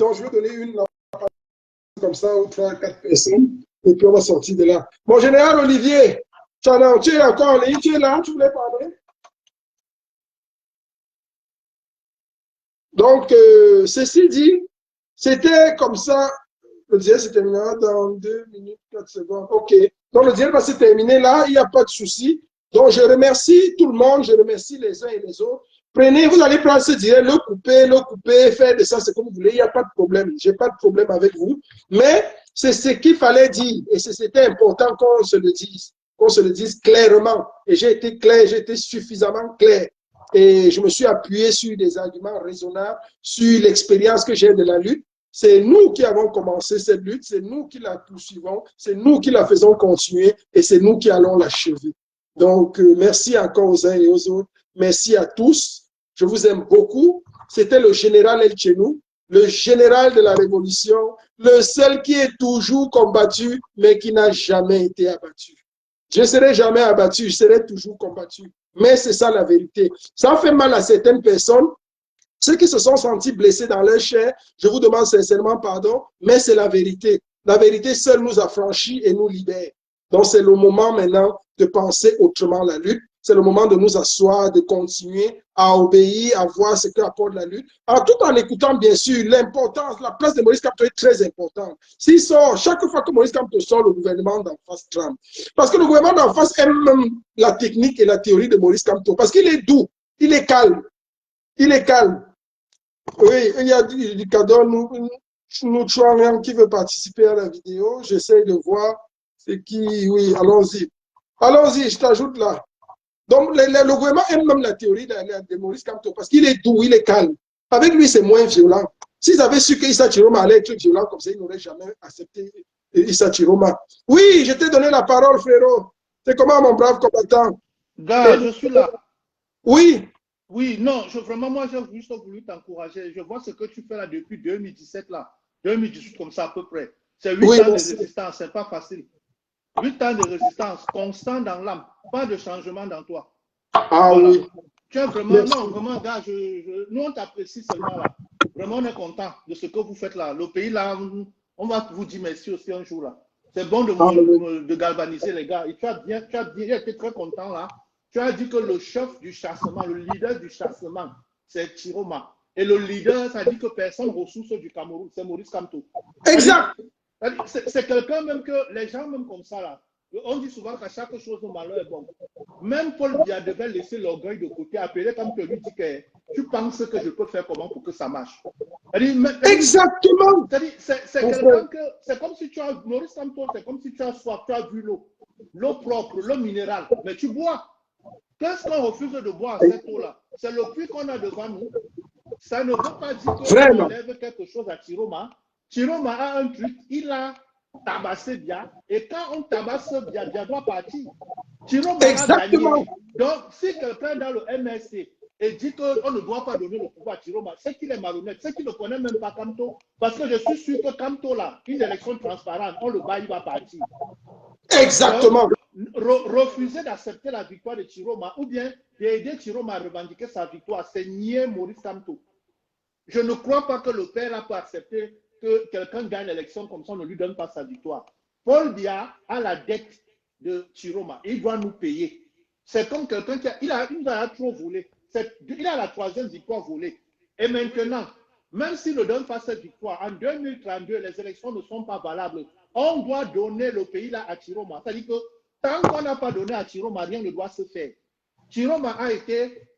Donc, je vais donner une parole comme ça aux 3-4 personnes et puis on va sortir de là. Mon général Olivier, tu es encore en ligne, tu es là, tu voulais parler? Donc, ceci dit, c'était comme ça. Le direct se terminera dans 2 minutes, 4 secondes. OK. Donc, le direct va se terminer là, il n'y a pas de souci. Donc, je remercie tout le monde, je remercie les uns et les autres. Prenez, vous allez prendre ce direct, le couper, faire de ça ce que vous voulez, il n'y a pas de problème. Je n'ai pas de problème avec vous. Mais c'est ce qu'il fallait dire et c'était important qu'on se le dise clairement. Et j'ai été clair, j'ai été suffisamment clair. Et je me suis appuyé sur des arguments raisonnables, sur l'expérience que j'ai de la lutte. C'est nous qui avons commencé cette lutte, c'est nous qui la poursuivons, c'est nous qui la faisons continuer et c'est nous qui allons l'achever. Donc, merci encore aux uns et aux autres. Merci à tous. Je vous aime beaucoup. C'était le général El Chenou, le général de la Révolution, le seul qui est toujours combattu, mais qui n'a jamais été abattu. Je ne serai jamais abattu, je serai toujours combattu. Mais c'est ça la vérité. Ça fait mal à certaines personnes. Ceux qui se sont sentis blessés dans leur chair, je vous demande sincèrement pardon, mais c'est la vérité. La vérité seule nous affranchit et nous libère. Donc c'est le moment maintenant de penser autrement la lutte. c'est le moment de nous asseoir, de continuer à obéir, à voir ce que apporte la lutte. Alors, tout en écoutant, bien sûr, l'importance, la place de Maurice Kamto est très importante. S'il sort, chaque fois que Maurice Kamto sort, le gouvernement d'en face tremble. Parce que le gouvernement d'en face aime même la technique et la théorie de Maurice Kamto. Parce qu'il est doux, il est calme. Il est calme. Oui, il y a du cadeau, nous qui veut participer à la vidéo. J'essaie de voir ce qui... Oui, allons-y. Allons-y, je t'ajoute là. Donc, le gouvernement aime même la théorie de Maurice Kamto parce qu'il est doux, il est calme. Avec lui, c'est moins violent. S'ils avaient su que Issa Chiroma allait être violent comme ça, ils n'auraient jamais accepté Issa Chiroma. Oui, je t'ai donné la parole, frérot. C'est comment, mon brave combattant? Gars, je suis là. Oui. Oui, non, vraiment, moi, j'ai juste voulu t'encourager. Je vois ce que tu fais là depuis 2017, là. 2018, comme ça, à peu près. C'est 8 oui, ans de résistance, c'est pas facile. 8 ans de résistance, constant dans l'âme, pas de changement dans toi. Ah voilà. Oui. Tu es vraiment, non, vraiment, gars, nous, on t'apprécie seulement là. Vraiment, on est content de ce que vous faites là. Le pays là, on va vous dire merci aussi un jour là. C'est bon de galvaniser les gars. Et tu as été très content là. Tu as dit que le chef du chassement, le leader du chassement, c'est Chiroma. Et le leader, ça dit que personne ressource du Cameroun, c'est Maurice Kamto. Exact. C'est quelqu'un même que les gens, même comme ça là, on dit souvent qu'à chaque chose au malheur est bon. Même Paul Biya devait laisser l'orgueil de côté, appeler comme tu lui dis que tu penses que je peux faire comment pour que ça marche. Exactement. C'est quelqu'un que, c'est comme si tu as, Maurice Kamto, c'est comme si tu as soif, tu as vu l'eau. L'eau propre, l'eau minérale, mais tu bois. Qu'est-ce qu'on refuse de boire à cette eau-là? C'est le puits qu'on a devant nous. Ça ne veut pas dire qu'on enlève quelque chose à Chiroma. Chiroma a un truc, il a tabassé bien, et quand on tabasse bien, bien doit partir. Chiroma a gagné. Donc, si quelqu'un dans le MSC et dit qu'on ne doit pas donner le pouvoir à Chiroma, c'est qu'il est malhonnête, c'est qu'il ne connaît même pas Kamto. Parce que je suis sûr que Kamto, là, une élection transparente, on le bat, il va partir. Exactement. Donc, refuser d'accepter la victoire de Chiroma ou bien d'aider Chiroma à revendiquer sa victoire, c'est nier Maurice Kamto. Je ne crois pas que le père a pu accepter que quelqu'un gagne l'élection comme ça, on ne lui donne pas sa victoire. Paul Biya a la dette de Chiroma. Il doit nous payer. C'est comme quelqu'un qui il a trop volé. Il a la troisième victoire volée. Et maintenant, même s'il ne donne pas cette victoire, en 2032, les élections ne sont pas valables. On doit donner le pays là à Chiroma. C'est-à-dire que tant qu'on n'a pas donné à Chiroma, rien ne doit se faire. Chiroma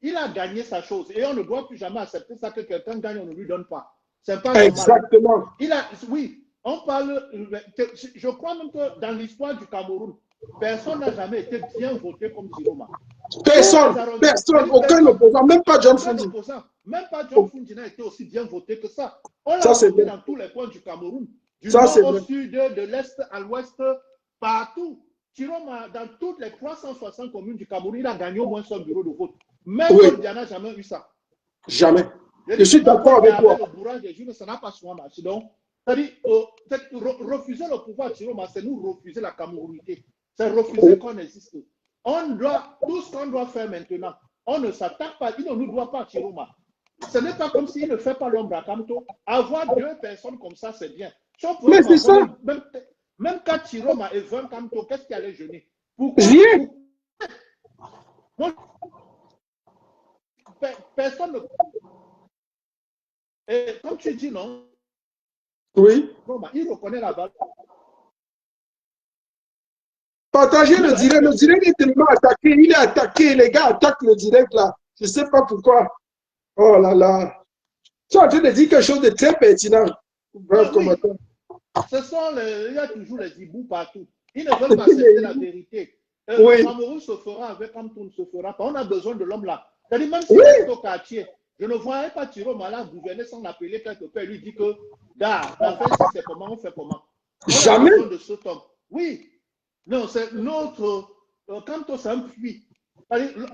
il a gagné sa chose et on ne doit plus jamais accepter ça que quelqu'un gagne, on ne lui donne pas. C'est pas normal. Exactement. Oui, on parle, je crois même que dans l'histoire du Cameroun, personne n'a jamais été bien voté comme Chiroma. Personne, aucun opposant, même pas John Fundi. Même pas John Fundi n'a été aussi bien voté que ça. On l'a voté dans tous les coins du Cameroun, du nord au sud, de l'est à l'ouest, partout. Chiroma, dans toutes les 360 communes du Cameroun, il a gagné au moins son bureau de vote. Même Diana n'a jamais eu ça. Jamais. Je suis d'accord avec toi. Le bourrage des jeunes, ça n'a pas souvent marché. Donc, c'est-à-dire, refuser le pouvoir de Chiroma, c'est nous refuser la camerounité. C'est refuser qu'on existe. Tout ce qu'on doit faire maintenant, on ne s'attaque pas, il ne nous doit pas à Chiroma. Ce n'est pas comme s'il ne fait pas l'ombre à Kamto. Avoir deux personnes comme ça, c'est bien. Mais c'est ça. Même quand Chiroma est 20 Kamto, qu'est-ce qui allait gêner? Pourquoi? Personne ne... Et comme tu dis, non? Oui. Il reconnaît la balle. Partagez le direct. Le direct est tellement attaqué. Il est attaqué. Les gars attaquent le direct là. Je ne sais pas pourquoi. Oh là là. Tu es en train de dire quelque chose de très pertinent. Bref, combattant. Il y a toujours les hiboux partout. Ils ne veulent pas accepter la vérité. Le Cameroun se fera avec Kamto ne se fera pas. On a besoin de l'homme là. C'est-à-dire, même si c'est au quartier, je ne voyais pas Chiroma là gouverner sans l'appeler quelque part. Lui dit que, gars, en fait, si c'est comment, on fait comment. Jamais. On a besoin de cet homme. Oui. Non, c'est notre. Kamto, c'est un puits.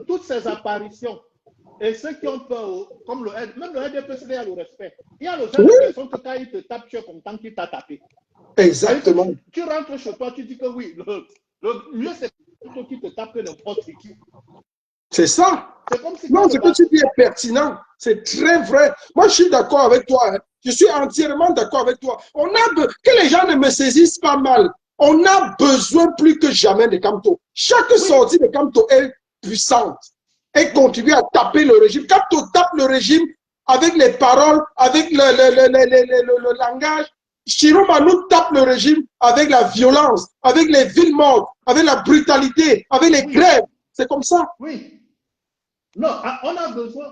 Toutes ces apparitions. Et ceux qui ont peur, comme même le RDPC, a le respect. Il y a le genre de personnes que quand il te tape, tu es content qu'il t'a tapé. Exactement. Tu rentres chez toi, tu dis que oui, le mieux c'est plutôt qu'il te tape que n'importe qui. C'est ça. Comme si non, ce que tu dis est pertinent. C'est très vrai. Moi, je suis d'accord avec toi. Hein. Je suis entièrement d'accord avec toi. Que les gens ne me saisissent pas mal. On a besoin plus que jamais de Kamto. Chaque sortie de Kamto est puissante et continuer à taper le régime. Quand on tape le régime avec les paroles, avec le langage, Chiroma nous tape le régime avec la violence, avec les villes mortes, avec la brutalité, avec les grèves. C'est comme ça. Oui. Non, on a besoin,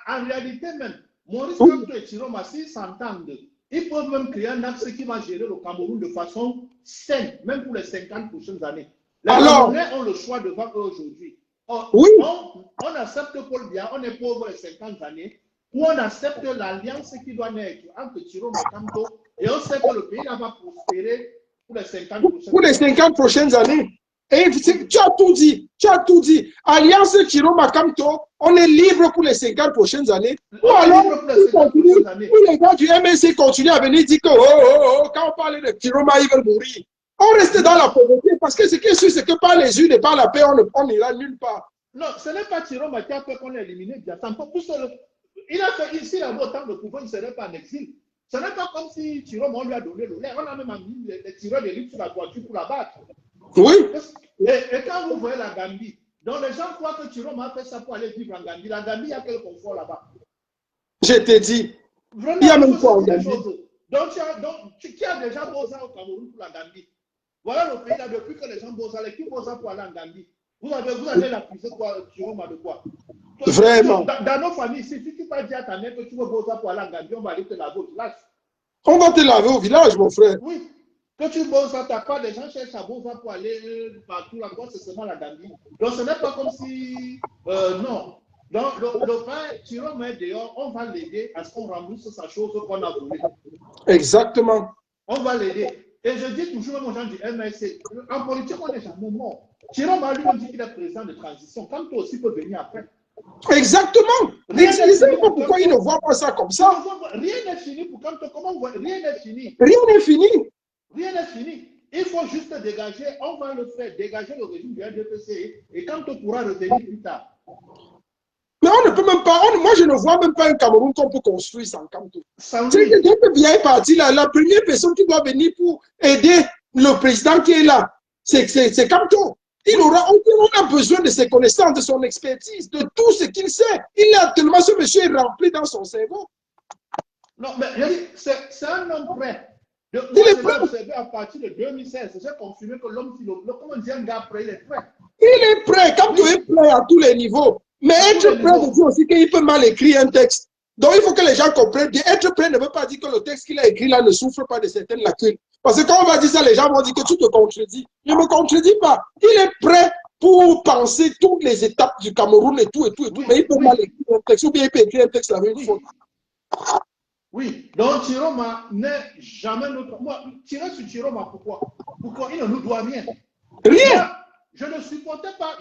en réalité même, Maurice Kamto et Chiroma, s'ils s'entendent, ils peuvent même créer un axe qui va gérer le Cameroun de façon saine, même pour les 50 prochaines années. Les Camerounais ont le choix devant eux aujourd'hui. On accepte Paul Biya, on est pauvre les 50 années, ou on accepte l'alliance qui doit naître entre Chiroma et Kamto, et on sait que le pays là va prospérer pour les 50 prochaines années. Et tu as tout dit, Alliance Chiroma Kamto, on est libre pour les 50 prochaines années. Ou alors, les gars du MSC continuent à venir dire que quand on parle de Chiroma, ils veulent mourir. On reste dans la pauvreté parce que ce qui est sûr, c'est que par les unes et par la paix, on n'ira nulle part. Non, ce n'est pas Chiroma qui a fait qu'on ait éliminé Biafra. Il a fait ici, là, autant de pouvoir, il ne serait pas en exil. Ce n'est pas comme si Chiroma, on lui a donné le lait. On a même mis les tireurs d'élite sur la voiture pour la battre. Oui. Et quand vous voyez la Gambie, donc les gens croient que Chiroma a fait ça pour aller vivre en Gambie. La Gambie, il y a quel confort là-bas? Je t'ai dit. Vraiment, il y a même quoi en Gambie? Donc, qui a déjà Boza au Cameroun pour la Gambie? Voilà le pays là, depuis que les gens Boza, qui Boza pour aller en Gambie? Vous allez l'accuser quoi, Chiroma de quoi? Vraiment. Dans nos familles, si tu vas dire à ta mère que tu veux Boza pour aller en Gambie, on va aller te laver au village. On va te laver au village, mon frère. Oui. Que tu Boza, tu n'as pas, les gens cherchent à Boza pour aller partout là-bas, c'est seulement la Gambie. Donc ce n'est pas comme si. Non. Donc le frère Chiroma est dehors, on va l'aider à ce qu'on rembourse sa chose qu'on a volée. Exactement. On va l'aider. Et je dis toujours aux gens du MSC, en politique, on n'est jamais mort. Chiroma lui, on dit qu'il est président de transition. Quand toi aussi peut venir après. Exactement. Je ne sais pas pourquoi ils ne voient pas ça comme ça. Rien n'est fini pour quand comment on voit. Rien n'est fini. Rien n'est fini. Rien n'est fini. Il faut juste dégager, on va le faire, dégager le régime du RDPC et quand on pourra revenir plus tard. Mais on ne peut même pas, moi je ne vois même pas un Cameroun qu'on peut construire sans Kamto. C'est que dès que Biya est parti là, la première personne qui doit venir pour aider le président qui est là, c'est Kamto. On a besoin de ses connaissances, de son expertise, de tout ce qu'il sait. Il a tellement, ce monsieur est rempli dans son cerveau. Non, mais c'est un homme prêt. Moi, je l'ai observé à partir de 2016. J'ai confirmé que l'homme, comment dire, un gars prêt, il est prêt. Il est prêt, Kamto est prêt à tous les niveaux. Mais être prêt veut dire aussi qu'il peut mal écrire un texte. Donc il faut que les gens comprennent bien. Être prêt ne veut pas dire que le texte qu'il a écrit là ne souffre pas de certaines lacunes. Parce que quand on va dire ça, les gens vont dire que tu te contredis. Je ne me contredis pas. Il est prêt pour penser toutes les étapes du Cameroun et tout. Mais il peut mal écrire un texte. Ou bien il peut écrire un texte la même fois. Oui, donc Chiroma n'est jamais notre. Moi, tirer sur Chiroma, pourquoi? Pourquoi il ne nous doit rien? Rien. Moi, je ne supportais pas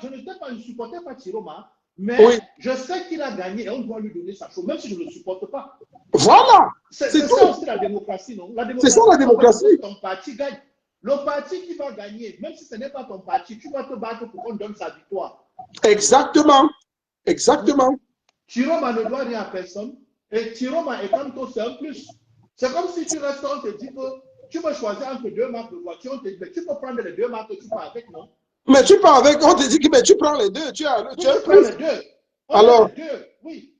Chiroma, mais je sais qu'il a gagné et on doit lui donner sa chose, même si je ne le supporte pas. Voilà. C'est ça aussi la démocratie, non? C'est ça la démocratie. Ton parti gagne. Le parti qui va gagner, même si ce n'est pas ton parti, tu vas te battre pour qu'on donne sa victoire. Exactement. Exactement. Chiroma ne doit rien à personne. Et Chiroma et Kamto, c'est un plus. C'est comme si tu restes, on te dit que tu veux choisir entre deux marques de voiture, on te dit, mais tu peux prendre les deux marques que tu pars avec, non? Mais tu pars avec, on te dit que mais tu prends les deux, tu prends les deux. Alors, les deux, oui.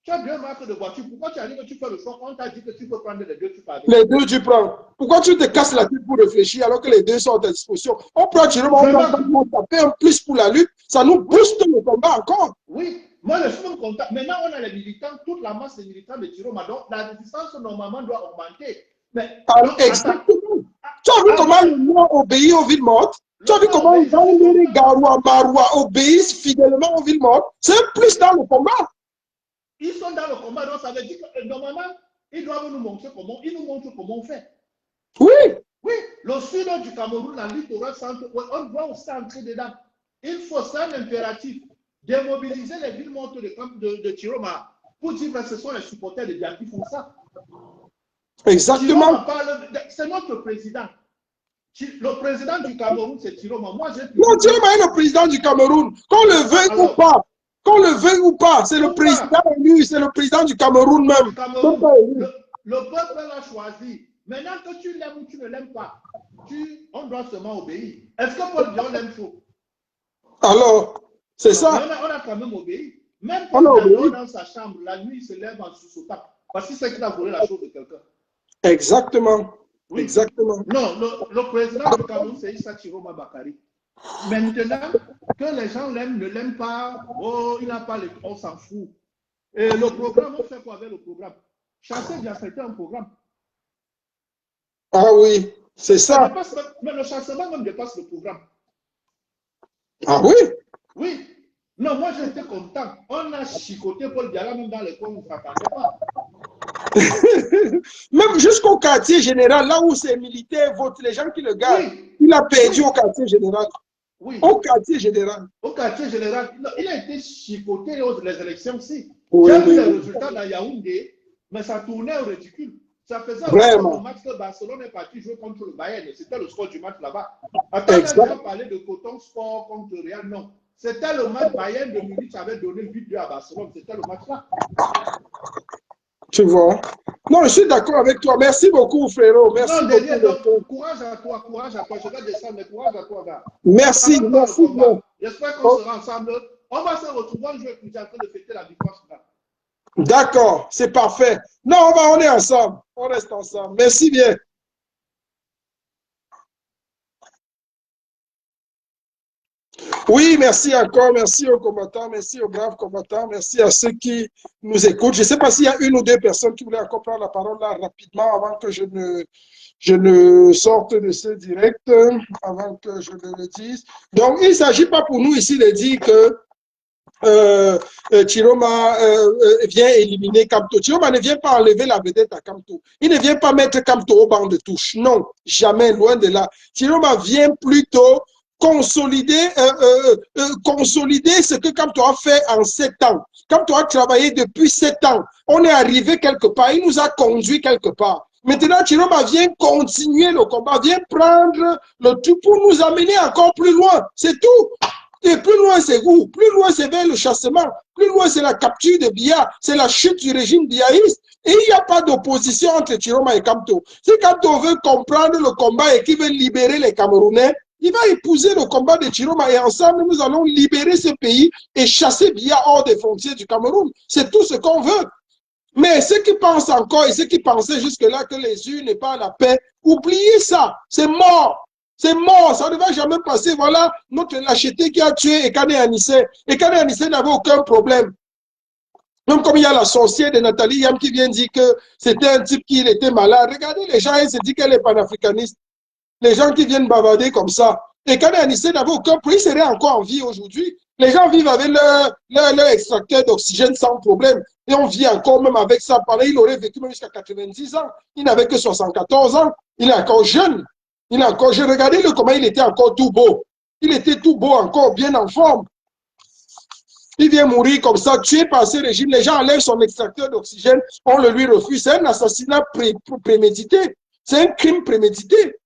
Tu as deux marques de voiture, pourquoi tu as dit que tu fais le choix? On t'a dit que tu peux prendre les deux, tu pars avec. Les deux, tu prends. Pourquoi tu te casses la tête pour réfléchir alors que les deux sont à ta disposition? On prend Chiroma, on taper un plus pour la lutte, ça nous booste le combat encore. Oui. Moi, je suis même content. Maintenant, on a les militants, toute la masse des militants de Chiroma. Donc, la résistance, normalement, doit augmenter. Mais, donc, exactement. Tu as vu comment les Noirs obéissent aux villes mortes? Tu as vu comment les Garoua, Maroua obéissent fidèlement aux villes mortes? C'est plus dans le combat. Ils sont dans le combat, donc ça veut dire que normalement, ils doivent nous montrer comment, on fait. Oui. Oui, le sud du Cameroun, la littoral centre, on doit aussi entrer dedans. Il faut, c'est un impératif. Démobiliser les villes mortes de Chiroma pour dire que ce sont les supporters de Biya qui font ça. Exactement. C'est notre président. Le président du Cameroun, c'est Chiroma. Non, Chiroma est le président du Cameroun. Qu'on le veuille ou pas. Qu'on le veuille ou pas, c'est le président élu, c'est le président du Cameroun même. Le peuple l'a choisi. Maintenant que tu l'aimes ou tu ne l'aimes pas, on doit seulement obéir. Est-ce que Paul Biya l'aime chaud? Alors, C'est ça. On a quand même obéi. Même On a quand obéi. Dano dans sa chambre, la nuit, il se lève en sous-sautant. Parce qu'il sait qu'il a volé la chose de quelqu'un. Exactement. Oui. Exactement. Non, le président du Cameroun, c'est Issa Chiroma Bakary. Maintenant, que les gens l'aiment, ne l'aiment pas, oh, il n'a pas le... On s'en fout. Et le programme, on fait quoi avec le programme? Chasser bien, c'était un programme. Ah oui, c'est ça. Dépasse, mais le chassement même dépasse le programme. Ah oui? Oui. Non, moi j'étais content. On a chicoté Paul Biala même dans les coins où on ne s'attendait pas. Même jusqu'au quartier général, là où ces militaires votent, les gens qui le gardent, Oui. il a perdu au quartier général. Oui. Au quartier général. Au quartier général, il a été chicoté aux les élections aussi. Oui, J'ai vu oui, les oui. résultats dans Yaoundé, mais ça tournait au ridicule. Ça faisait Vraiment. le match que Barcelone est parti jouer contre le Bayern. C'était le score du match là-bas. Attends, Exact. on a parlé de Coton Sport contre le Real. Non. C'était le match Bayern de Munich avait donné le but à Barcelone. C'était le match là. Tu vois? Non, je suis d'accord avec toi. Merci beaucoup, frérot. Merci Non, beaucoup. derrière, donc, courage à toi, courage à toi. Je vais descendre, mais courage à toi, gars. Merci, merci. J'espère qu'on sera ensemble. On va se retrouver un jour et puis en train de fêter la victoire. D'accord, c'est parfait. Non, on est ensemble. On reste ensemble. Merci bien. Oui, merci encore. Merci aux combattants. Merci aux braves combattants. Merci à ceux qui nous écoutent. Je ne sais pas s'il y a une ou deux personnes qui voulaient encore prendre la parole là rapidement avant que je ne sorte de ce direct, avant que je ne le dise. Donc, il ne s'agit pas pour nous ici de dire que Chiroma vient éliminer Kamto. Chiroma ne vient pas enlever la vedette à Kamto. Il ne vient pas mettre Kamto au banc de touche. Non, jamais, loin de là. Chiroma vient plutôt consolider ce que Kamto a fait en 7 ans. Kamto a travaillé depuis 7 ans. On est arrivé quelque part. Il nous a conduit quelque part. Maintenant, Chiroma vient continuer le combat, vient prendre le tout pour nous amener encore plus loin. C'est tout. Et plus loin, c'est où? Plus loin, c'est vers le chassement. Plus loin, c'est la capture de Biya. C'est la chute du régime biaïste. Et il n'y a pas d'opposition entre Chiroma et Kamto. Si Kamto veut comprendre le combat et qu'il veut libérer les Camerounais, il va épouser le combat de Chiroma et ensemble, nous allons libérer ce pays et chasser Biya hors des frontières du Cameroun. C'est tout ce qu'on veut. Mais ceux qui pensent encore et ceux qui pensaient jusque-là que les yeux n'est pas la paix, oubliez ça. C'est mort. C'est mort, ça ne va jamais passer. Voilà notre lâcheté qui a tué Ekane Anissé. Ekane Anissé n'avait aucun problème. Même comme il y a la sorcière de Nathalie Yam qui vient dire que c'était un type qui était malade. Regardez les gens, elle se dit qu'elle est panafricaniste. Les gens qui viennent bavarder comme ça. Ekane Anissé n'avait aucun problème. Il serait encore en vie aujourd'hui. Les gens vivent avec leur extracteur d'oxygène sans problème. Et on vit encore même avec ça. Pareil, il aurait vécu même jusqu'à 90 ans. Il n'avait que 74 ans. Il est encore jeune. Il est encore jeune. Regardez-le comment il était encore tout beau. Il était tout beau, encore bien en forme. Il vient mourir comme ça, tué par ce régime. Les gens enlèvent son extracteur d'oxygène, on le lui refuse. C'est un assassinat prémédité. C'est un crime prémédité.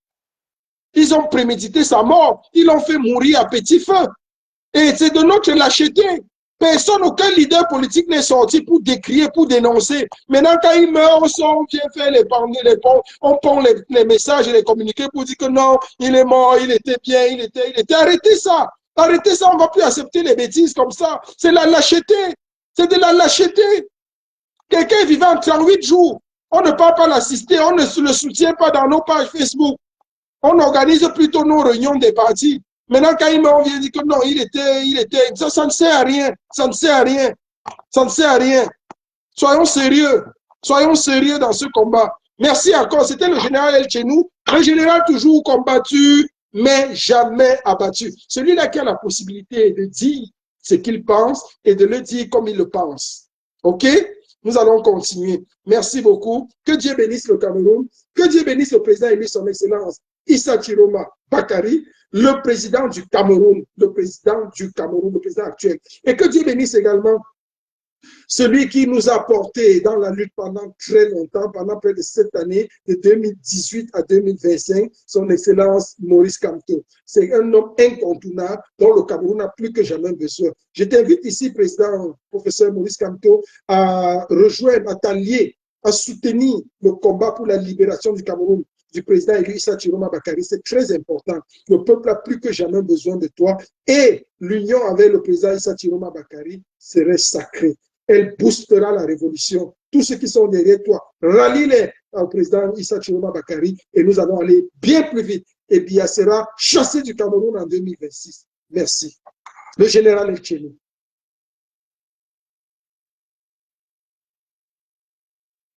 Ils ont prémédité sa mort. Ils l'ont fait mourir à petit feu. Et c'est de notre lâcheté. Personne, aucun leader politique n'est sorti pour décrier, pour dénoncer. Maintenant, quand il meurt, on vient faire on pond les messages et les communiqués pour dire que non, il est mort, il était bien, il était. Arrêtez ça. Arrêtez ça, on ne va plus accepter les bêtises comme ça. C'est la lâcheté. C'est de la lâcheté. Quelqu'un est vivant en 38 jours. On ne peut pas l'assister, on ne le soutient pas dans nos pages Facebook. On organise plutôt nos réunions des partis. Maintenant, quand il meurt, on vient dire que non, il était. Ça ne sert à rien. Ça ne sert à rien. Ça ne sert à rien. Soyons sérieux. Soyons sérieux dans ce combat. Merci encore. C'était le général El Chenou. Le général toujours combattu, mais jamais abattu. Celui-là qui a la possibilité de dire ce qu'il pense et de le dire comme il le pense. OK? Nous allons continuer. Merci beaucoup. Que Dieu bénisse le Cameroun. Que Dieu bénisse le président élu son excellence Issa Chiroma Bakary, le président du Cameroun, le président actuel. Et que Dieu bénisse également celui qui nous a porté dans la lutte pendant très longtemps, pendant près de 7 années, de 2018 à 2025, son excellence Maurice Kamto. C'est un homme incontournable dont le Cameroun a plus que jamais besoin. Je t'invite ici, président, professeur Maurice Kamto, à rejoindre, à t'allier, à soutenir le combat pour la libération du Cameroun. du président élu Issa Chiroma Bakary, c'est très important. Le peuple a plus que jamais besoin de toi et l'union avec le président Issa Chiroma Bakary serait sacrée. Elle boostera la révolution. Tous ceux qui sont derrière toi, rallie-les au président Issa Chiroma Bakary et nous allons aller bien plus vite. Et Biya sera chassé du Cameroun en 2026. Merci. Le général Elcheni.